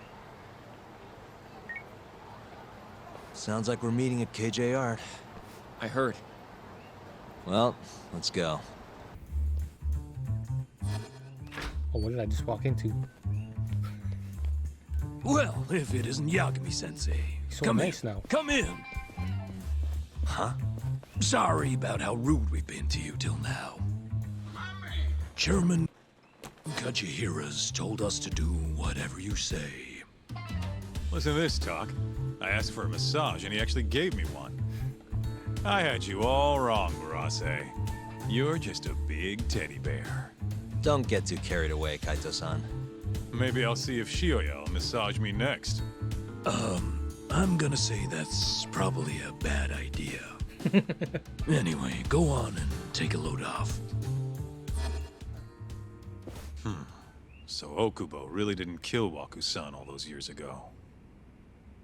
E: Sounds like we're meeting at KJ Art.
D: I heard.
E: Well, let's go.
B: Oh, what did I just walk into?
N: Well, if it isn't Yagami-sensei.
B: So
N: Come
B: nice
N: in.
B: now.
N: Come in.
E: Huh?
N: Sorry about how rude we've been to you till now. Chairman Kajihira's told us to do whatever you say.
G: Listen to this, Tuck. I asked for a massage, and he actually gave me one. I had you all wrong, Murase. You're just a big teddy bear.
E: Don't get too carried away, Kaito-san.
G: Maybe I'll see if Shioya will massage me next.
N: I'm gonna say that's probably a bad idea. Anyway, go on and take a load off.
G: So Okubo really didn't kill Waku-san all those years ago.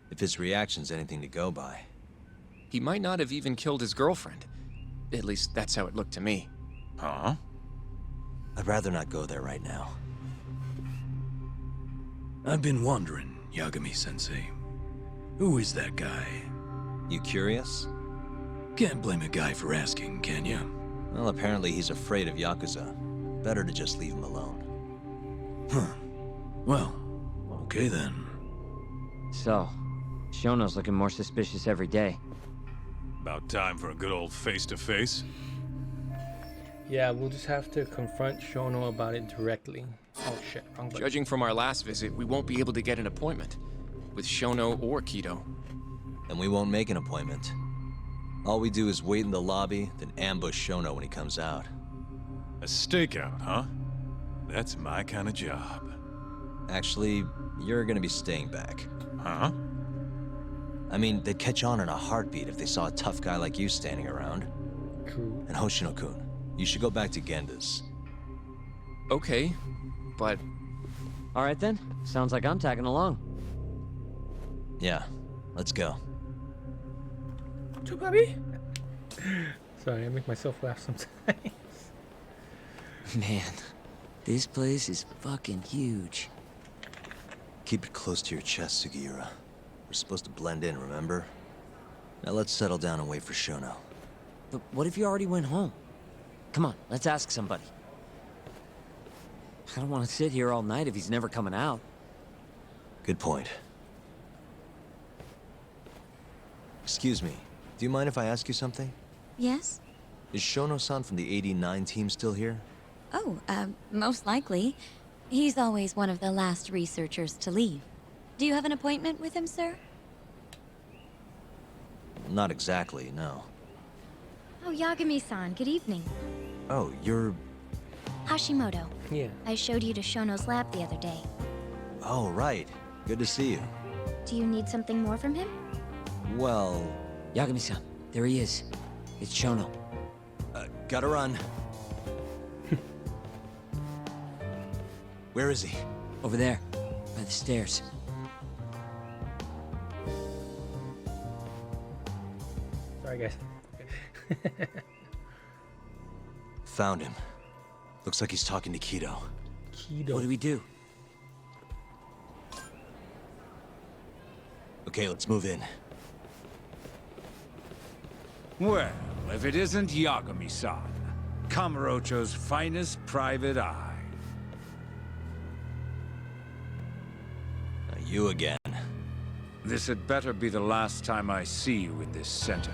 E: If his reaction's anything to go by.
D: He might not have even killed his girlfriend. At least that's how it looked to me.
G: Huh?
E: I'd rather not go there right now.
N: I've been wondering, Yagami-sensei. Who is that guy?
E: You curious?
N: Can't blame a guy for asking, can ya?
E: Well, apparently he's afraid of Yakuza. Better to just leave him alone.
N: Huh. Well, okay then.
H: So, Shono's looking more suspicious every day.
G: About time for a good old face-to-face.
B: Yeah, we'll just have to confront Shono about it directly. Oh shit, wrong button.
D: Judging from our last visit, we won't be able to get an appointment. With Shono or Kido.
E: And we won't make an appointment. All we do is wait in the lobby, then ambush Shono when he comes out.
G: A stakeout, huh? That's my kind of job.
E: Actually, you're gonna be staying back.
G: Huh?
E: I mean, they'd catch on in a heartbeat if they saw a tough guy like you standing around.
B: True.
E: And Hoshino-kun, you should go back to Genda's.
D: Okay, but...
H: All right then. Sounds like I'm tagging along.
E: Yeah, let's go.
B: Too puppy? Sorry, I make myself laugh sometimes.
H: Man, this place is fucking huge.
E: Keep it close to your chest, Sugiura. We're supposed to blend in, remember? Now let's settle down and wait for Shono.
H: But what if you already went home? Come on, let's ask somebody. I don't want to sit here all night if he's never coming out.
E: Good point. Excuse me, do you mind if I ask you something?
O: Yes?
E: Is Shono-san from the 89 team still here?
O: Oh, most likely. He's always one of the last researchers to leave. Do you have an appointment with him, sir?
E: Not exactly, no.
O: Oh, Yagami-san, good evening.
E: Oh, you're...
O: Hashimoto.
B: Yeah.
O: I showed you to Shono's lab the other day.
E: Oh, right. Good to see you.
O: Do you need something more from him?
E: Well...
H: Yagami-san, there he is. It's Shono.
E: Gotta run. Where is he?
H: Over there, by the stairs.
B: Sorry, guys.
E: Found him. Looks like he's talking to Kido.
B: Kido.
H: What do we do?
E: Okay, let's move in.
P: Well, if it isn't Yagami-san, Kamurocho's finest private eye.
E: You again.
P: This had better be the last time I see you in this center.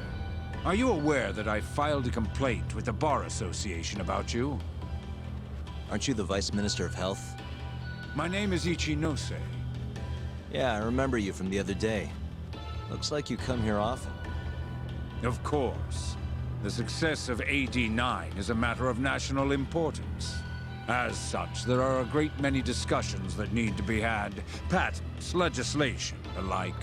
P: Are you aware that I filed a complaint with the Bar Association about you?
E: Aren't you the Vice Minister of Health?
P: My name is Ichinose.
E: Yeah, I remember you from the other day. Looks like you come here often.
P: Of course. The success of AD9 is a matter of national importance. As such, there are a great many discussions that need to be had. Patents, legislation, the like.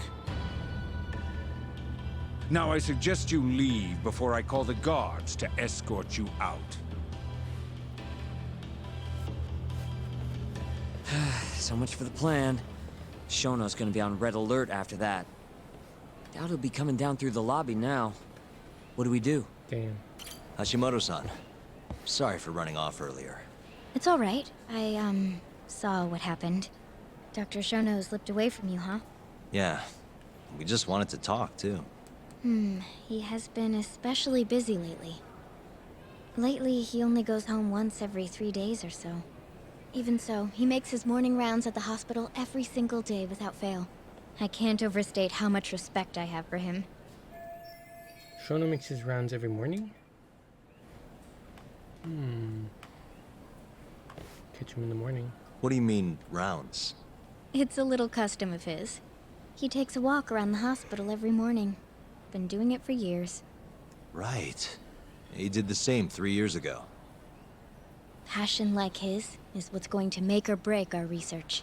P: Now I suggest you leave before I call the guards to escort you out.
H: So much for the plan. Shono's gonna be on red alert after that. Doubt he'll be coming down through the lobby now. What do we do?
B: Damn.
E: Hashimoto-san, sorry for running off earlier.
O: It's all right. I, saw what happened. Dr. Shono slipped away from you, huh?
E: Yeah, we just wanted to talk, too.
O: He has been especially busy lately. Lately, he only goes home once every 3 days or so. Even so, he makes his morning rounds at the hospital every single day without fail. I can't overstate how much respect I have for him.
B: Shono makes his rounds every morning? Catch him in the morning.
E: What do you mean, rounds?
O: It's a little custom of his. He takes a walk around the hospital every morning. Been doing it for years.
E: Right. He did the same 3 years ago.
O: Passion like his is what's going to make or break our research.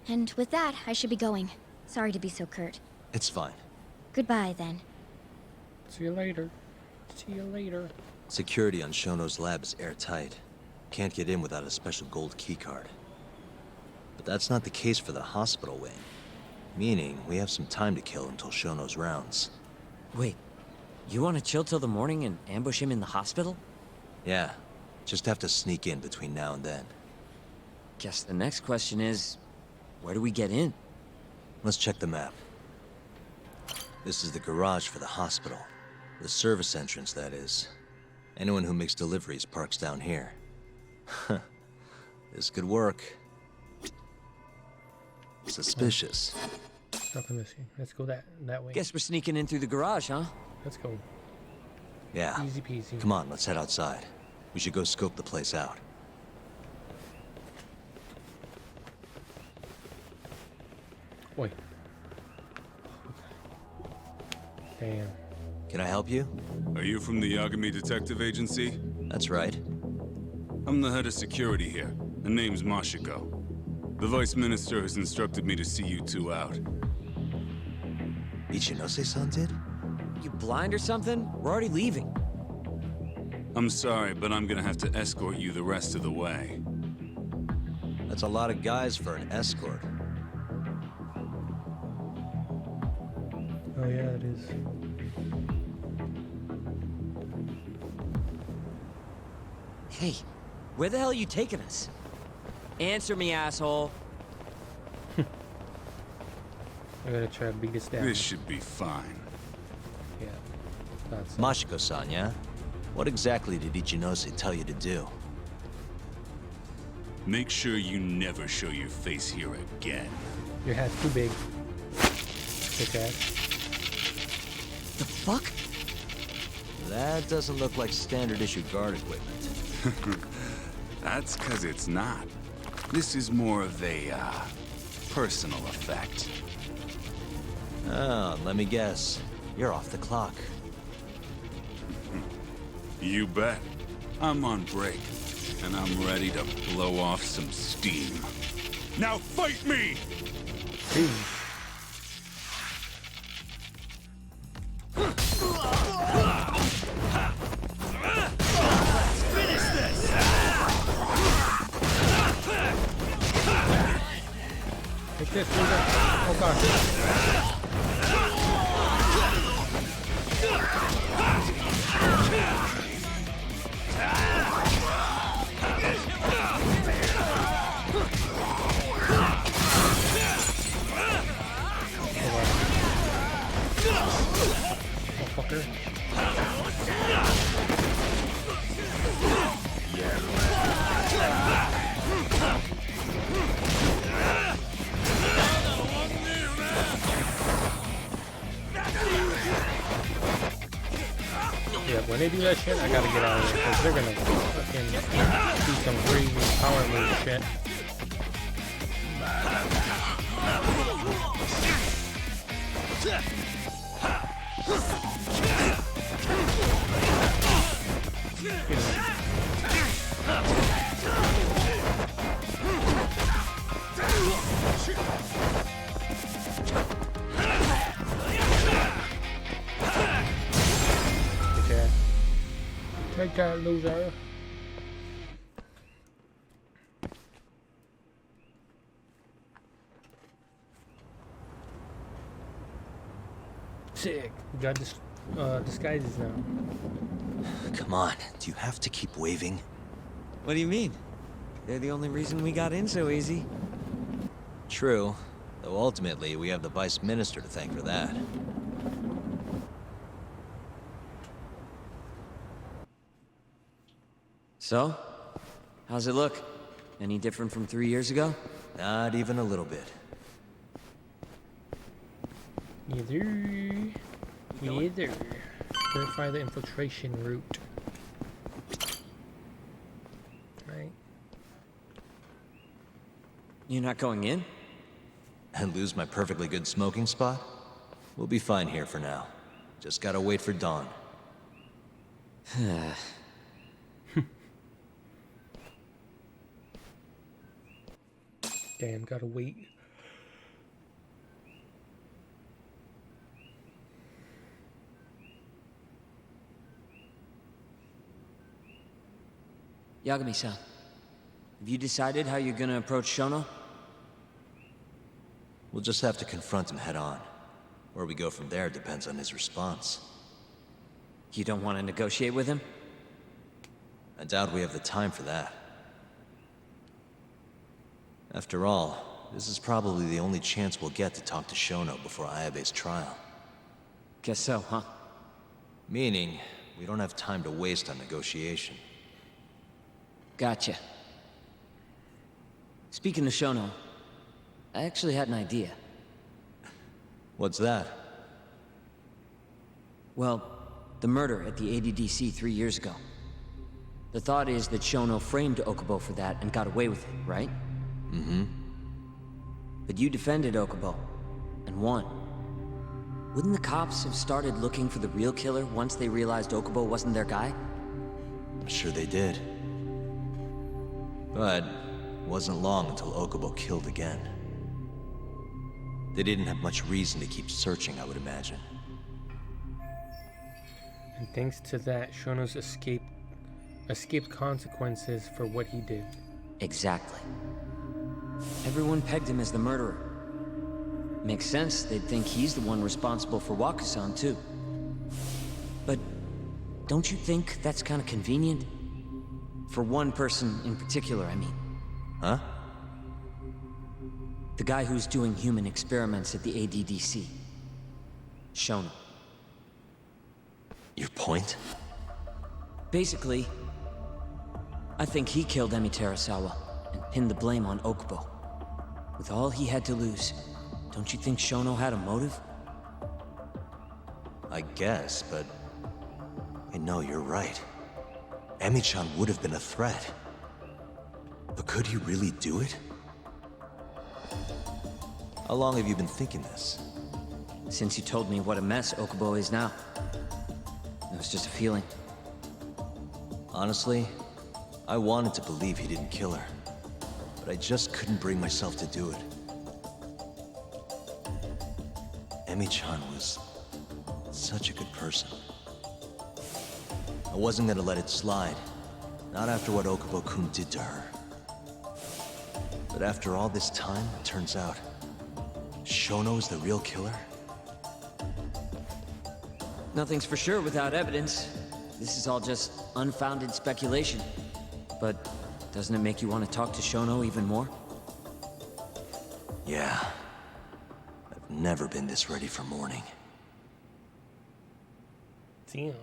O: And with that, I should be going. Sorry to be so curt.
E: It's fine.
O: Goodbye, then.
B: See you later. See you later.
E: Security on Shono's lab is airtight. Can't get in without a special gold keycard. But that's not the case for the hospital wing. Meaning, we have some time to kill until Shono's rounds.
H: Wait, you want to chill till the morning and ambush him in the hospital?
E: Yeah, just have to sneak in between now and then.
H: Guess the next question is, where do we get in?
E: Let's check the map. This is the garage for the hospital. The service entrance, that is. Anyone who makes deliveries parks down here. This could work. Suspicious.
B: Stop on this here. Let's go that way.
H: Guess we're sneaking in through the garage, huh?
B: Let's go.
E: Yeah.
B: Easy peasy.
E: Come on, let's head outside. We should go scope the place out.
B: Boy. Damn.
E: Can I help you?
Q: Are you from the Yagami Detective Agency?
E: That's right.
Q: I'm the head of security here. My name's Mashiko. The Vice Minister has instructed me to see you two out.
E: Ichinose-san did?
H: You blind or something? We're already leaving.
Q: I'm sorry, but I'm gonna have to escort you the rest of the way.
E: That's a lot of guys for an escort.
B: Oh yeah, it is.
H: Hey, where the hell are you taking us? Answer me, asshole.
B: I gotta try to beat this down.
Q: This should be fine.
B: Yeah. Thought so.
E: Mashiko-san, yeah? What exactly did Ichinose tell you to do?
Q: Make sure you never show your face here again.
B: Your hat's too big. Thick ass.
H: The fuck?
E: That doesn't look like standard issue guard equipment.
Q: That's 'cause it's not. This is more of a, personal effect.
E: Oh, let me guess. You're off the clock.
Q: You bet. I'm on break, and I'm ready to blow off some steam. Now fight me!
N: Let's finish this!
B: Oh gosh. Motherfucker. Yeah, when they do that shit, I gotta get out of there because they're gonna fucking do some crazy power move shit. Okay. Take that, loser. Sick. We got disguises now.
E: Come on, do you have to keep waving?
H: What do you mean? They're the only reason we got in so easy.
E: True, though ultimately we have the Vice Minister to thank for that.
H: So? How's it look? Any different from 3 years ago?
E: Not even a little bit.
B: Neither. Verify the infiltration route. Right.
H: You're not going in?
E: And lose my perfectly good smoking spot? We'll be fine here for now. Just gotta wait for dawn.
B: Damn, gotta wait.
H: Yagami-san, have you decided how you're gonna approach Shono?
E: We'll just have to confront him head on. Where we go from there depends on his response.
H: You don't want to negotiate with him?
E: I doubt we have the time for that. After all, this is probably the only chance we'll get to talk to Shono before Ayabe's trial.
H: Guess so, huh?
E: Meaning, we don't have time to waste on negotiation.
H: Gotcha. Speaking of Shono, I actually had an idea.
E: What's that?
H: Well, the murder at the ADDC 3 years ago. The thought is that Shono framed Okubo for that and got away with it, right?
E: Mm-hmm.
H: But you defended Okubo, and won. Wouldn't the cops have started looking for the real killer once they realized Okubo wasn't their guy?
E: I'm sure they did. But it wasn't long until Okubo killed again. They didn't have much reason to keep searching, I would imagine.
B: And thanks to that, Shono's escaped consequences for what he did.
H: Exactly. Everyone pegged him as the murderer. Makes sense, they'd think he's the one responsible for Wakusan, too. But don't you think that's kind of convenient? For one person in particular, I mean.
E: Huh?
H: The guy who's doing human experiments at the ADDC. Shono.
E: Your point?
H: Basically, I think he killed Emi Terasawa and pinned the blame on Okubo. With all he had to lose, don't you think Shono had a motive?
E: I guess, but... No, you're right. Emi-chan would have been a threat. But could he really do it? How long have you been thinking this?
H: Since you told me what a mess Okubo is now. It was just a feeling.
E: Honestly, I wanted to believe he didn't kill her. But I just couldn't bring myself to do it. Emi-chan was such a good person. I wasn't gonna let it slide. Not after what Okubo-kun did to her. But after all this time, it turns out, Shono's the real killer?
H: Nothing's for sure without evidence. This is all just unfounded speculation. But doesn't it make you want to talk to Shono even more?
E: Yeah. I've never been this ready for morning.
B: Damn.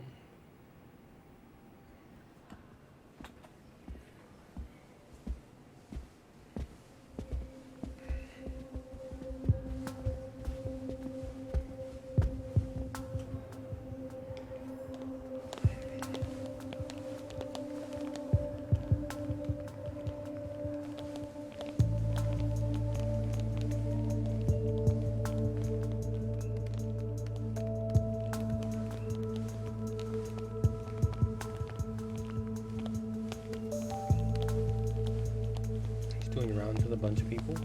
B: Doing rounds with a bunch of people.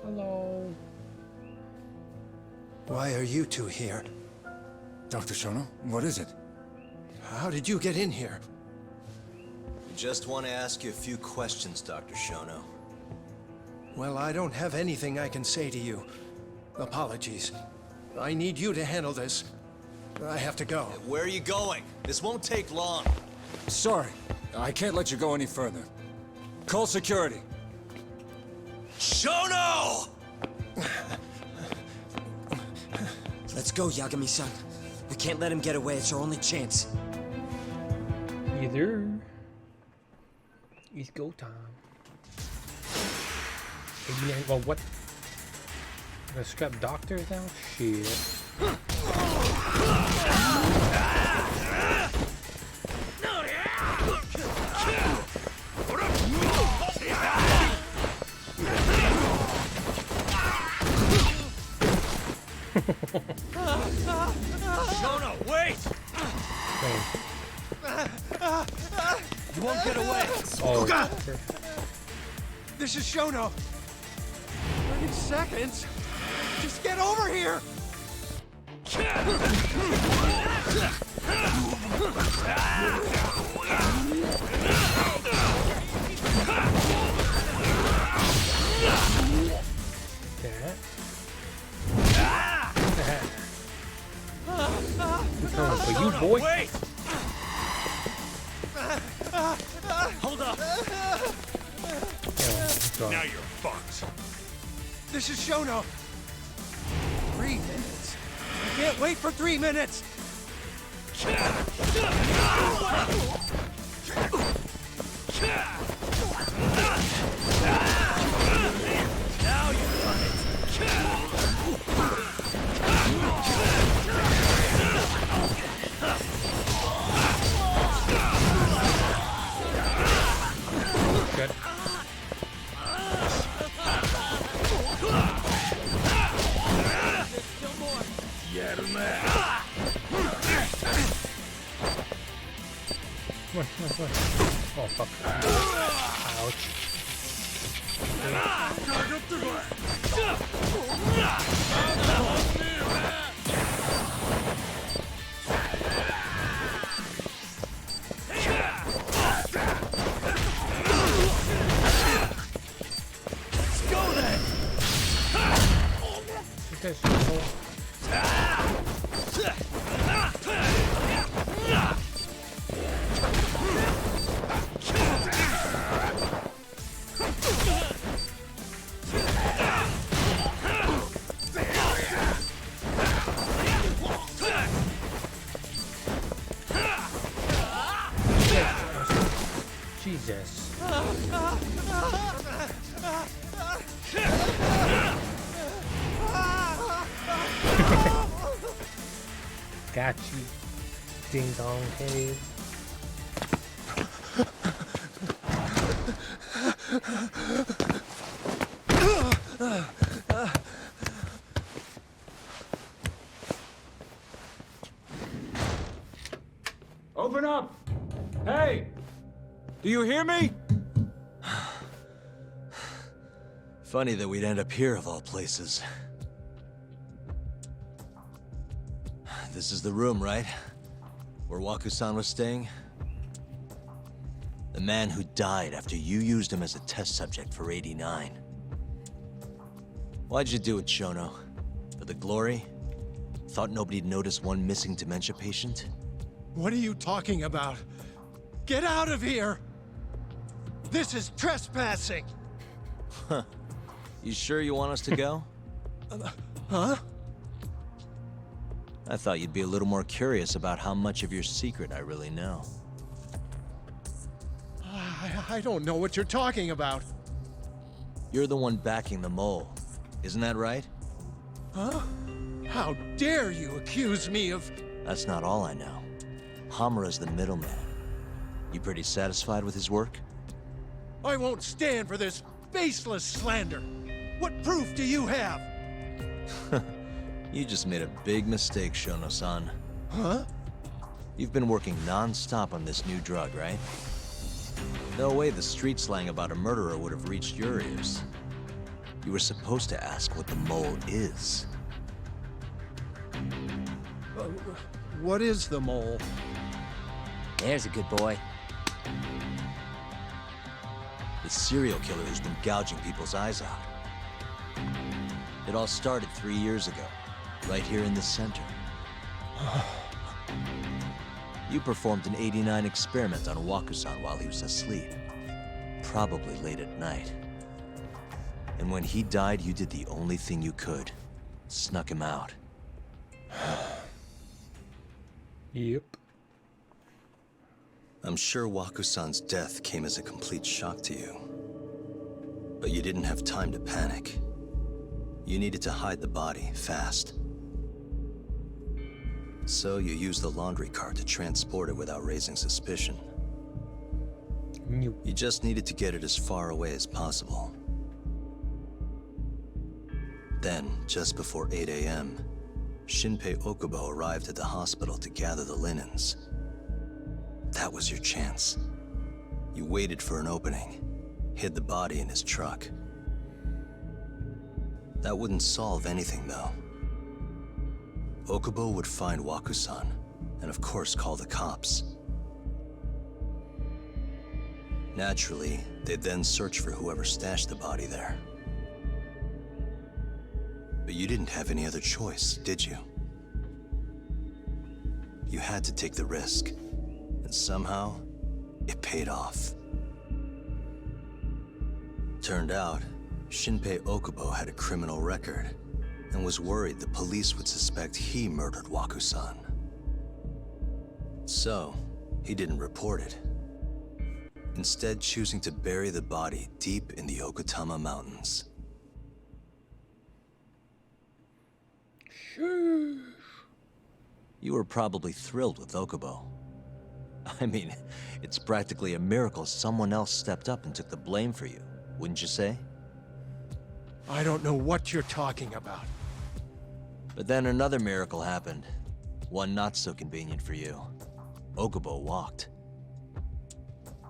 B: Hello.
R: Why are you two here?
S: Dr. Shono, what is it?
R: How did you get in here?
E: We just want to ask you a few questions, Dr. Shono.
R: Well, I don't have anything I can say to you. Apologies. I need you to handle this. I have to go.
E: Where are you going? This won't take long.
S: Sorry, I can't let you go any further. Call security.
E: Shono!
H: Let's go, Yagami-san. We can't let him get away. It's our only chance.
B: Either. It's go time. Well, what? Gonna scrap doctors now? Shit.
E: Shono, wait!
R: You won't get away.
B: Oh,
R: God! This is Shono. 30 seconds. Just get over here.
B: Coming for you, boy.
E: Wait!
R: Hold up.
B: Oh,
P: Now you're fucked.
R: This is Shono. 3 minutes. I can't wait for 3 minutes.
E: Now you're on it.
B: Good. Come on, come on, come on. Oh, fuck. Ouch.
E: Let's go then!
B: This guy's so... Jesus. Got you. Ding dong cave.
P: Open up! Hey! Do you hear me?
E: Funny that we'd end up here of all places. This is the room, right? Where Waku-san was staying? The man who died after you used him as a test subject for 89. Why'd you do it, Shono? For the glory? Thought nobody'd notice one missing dementia patient?
R: What are you talking about? Get out of here! This is trespassing!
E: Huh. You sure you want us to go?
R: Huh?
E: I thought you'd be a little more curious about how much of your secret I really know.
R: I don't know what you're talking about.
E: You're the one backing the mole. Isn't that right?
R: Huh? How dare you accuse me of...
E: That's not all I know. Hamura's the middleman. You pretty satisfied with his work?
R: I won't stand for this baseless slander. What proof do you have?
E: You just made a big mistake, Shono-san.
R: Huh?
E: You've been working non-stop on this new drug, right? No way the street slang about a murderer would have reached your ears. You were supposed to ask what the mole is.
R: What is the mole?
H: There's a good boy.
E: The serial killer who's been gouging people's eyes out. It all started 3 years ago, right here in the center. You performed an 89 experiment on Waku-san while he was asleep. Probably late at night. And when he died, you did the only thing you could. Snuck him out.
B: Yep.
E: I'm sure Waku-san's death came as a complete shock to you. But you didn't have time to panic. You needed to hide the body, fast. So you used the laundry cart to transport it without raising suspicion. You just needed to get it as far away as possible. Then, just before 8 a.m., Shinpei Okubo arrived at the hospital to gather the linens. That was your chance. You waited for an opening, hid the body in his truck. That wouldn't solve anything, though. Okubo would find Waku-san, and of course call the cops. Naturally, they'd then search for whoever stashed the body there. But you didn't have any other choice, did you? You had to take the risk, and somehow, it paid off. Turned out, Shinpei Okubo had a criminal record, and was worried the police would suspect he murdered Waku-san. So, he didn't report it. Instead, choosing to bury the body deep in the Okutama Mountains. You were probably thrilled with Okubo. I mean, it's practically a miracle someone else stepped up and took the blame for you, wouldn't you say?
R: I don't know what you're talking about.
E: But then another miracle happened. One not so convenient for you. Okubo walked.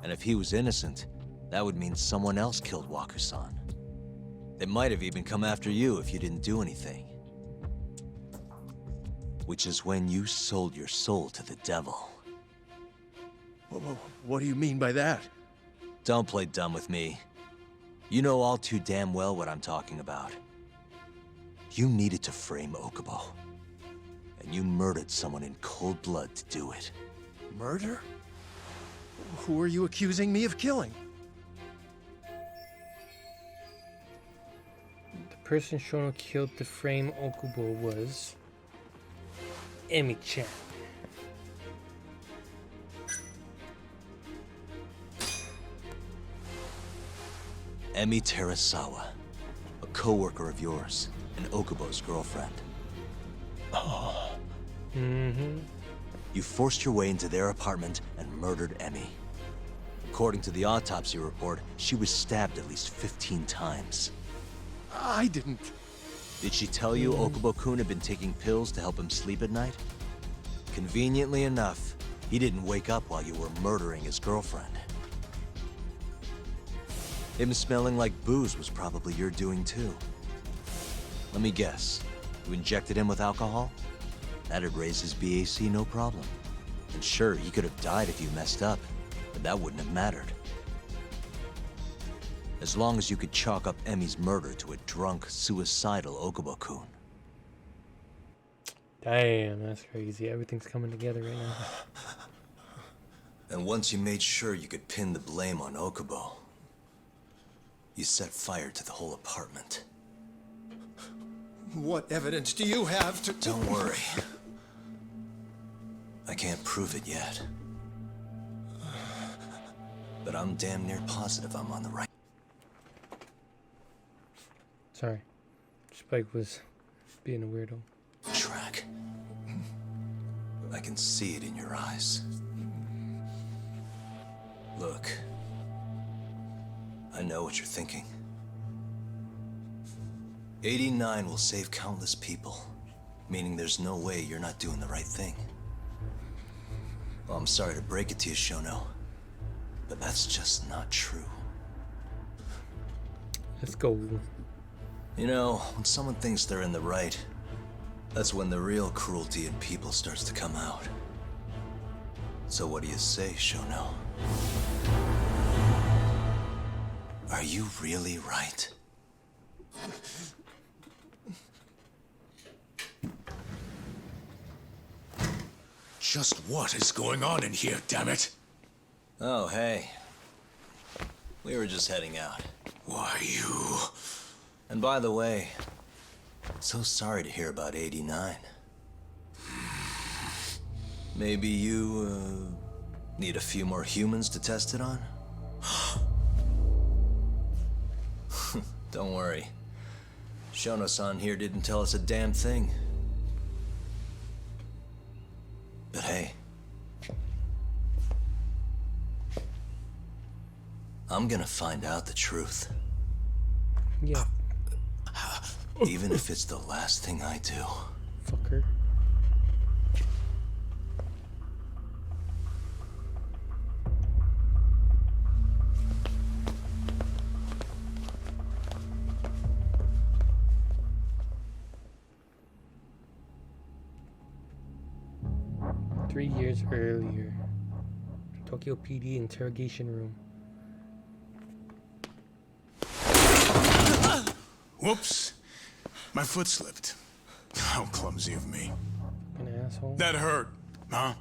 E: And if he was innocent, that would mean someone else killed Waku-san. They might have even come after you if you didn't do anything. Which is when you sold your soul to the devil.
R: What do you mean by that?
E: Don't play dumb with me. You know all too damn well what I'm talking about. You needed to frame Okubo. And you murdered someone in cold blood to do it.
R: Murder? Who are you accusing me of killing?
B: The person Shono killed to frame Okubo was Emi-chan.
E: Emi Terasawa, a co-worker of yours, and Okubo's girlfriend.
B: Oh.
E: You forced your way into their apartment and murdered Emi. According to the autopsy report, she was stabbed at least 15 times.
R: I didn't.
E: Did she tell you Okubo-kun had been taking pills to help him sleep at night? Conveniently enough, he didn't wake up while you were murdering his girlfriend. Him smelling like booze was probably your doing too. Let me guess, you injected him with alcohol? That'd raise his BAC no problem. And sure, he could have died if you messed up, but that wouldn't have mattered. As long as you could chalk up Emi's murder to a drunk, suicidal Okubo-kun.
B: Damn, that's crazy. Everything's coming together right now.
E: And once you made sure you could pin the blame on Okubo, you set fire to the whole apartment.
R: What evidence do you have to...
E: Don't worry. I can't prove it yet. But I'm damn near positive I'm on the right.
B: Sorry. Spike was being a weirdo.
E: Track. I can see it in your eyes. Look. I know what you're thinking. 89 will save countless people, meaning there's no way you're not doing the right thing. Well, I'm sorry to break it to you, Shono, but that's just not true.
B: Let's go.
E: You know, when someone thinks they're in the right, that's when the real cruelty in people starts to come out. So what do you say, Shono? Are you really right?
A: Just what is going on in here, damn it?
E: Oh, hey. We were just heading out.
A: Why, you...
E: And by the way, so sorry to hear about 89. Maybe you, need a few more humans to test it on? Don't worry. Shono-san here didn't tell us a damn thing. But hey, I'm gonna find out the truth.
B: Yeah.
E: Even if it's the last thing I do.
B: Fucker. Three years earlier, Tokyo PD interrogation room.
A: Whoops. My foot slipped. How clumsy of me.
B: An asshole.
A: That hurt, huh?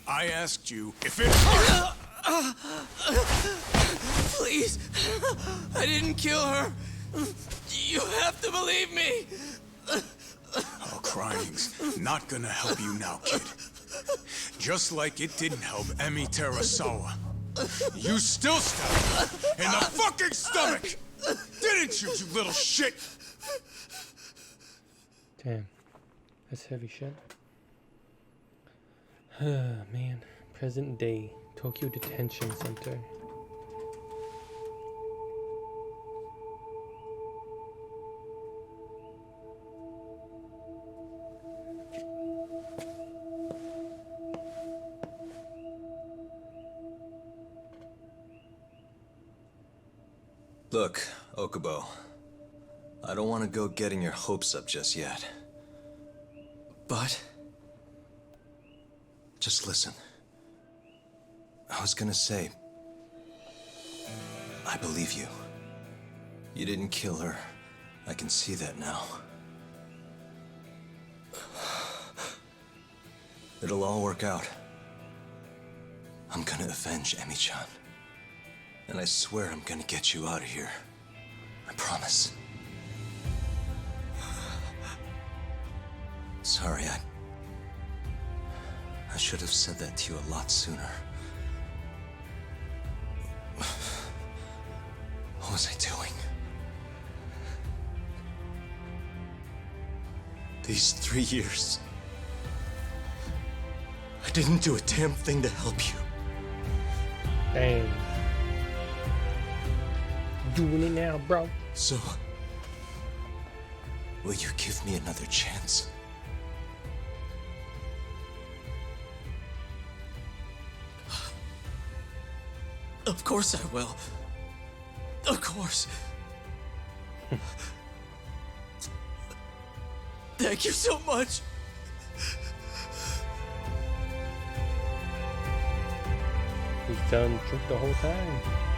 A: I asked you if it hurt.
K: Please, I didn't kill her. You have to believe me.
A: Oh, crying's not gonna help you now, kid. Just like it didn't help Emi Terasawa. You still stabbed her in the fucking stomach! Didn't you, you little shit?
B: Damn. That's heavy shit. Man. Present day. Tokyo Detention Center.
E: Look, Okubo. I don't want to go getting your hopes up just yet.
K: But?
E: Just listen. I was gonna say... I believe you. You didn't kill her. I can see that now. It'll all work out. I'm gonna avenge Emi-chan. And I swear I'm gonna get you out of here. I promise. Sorry, I should have said that to you a lot sooner. What was I doing? These 3 years, I didn't do a damn thing to help you.
B: Dang. Doing it now, bro.
E: So, will you give me another chance?
K: Of course I will. Of course. Thank you so much.
B: He's telling the truth the whole time.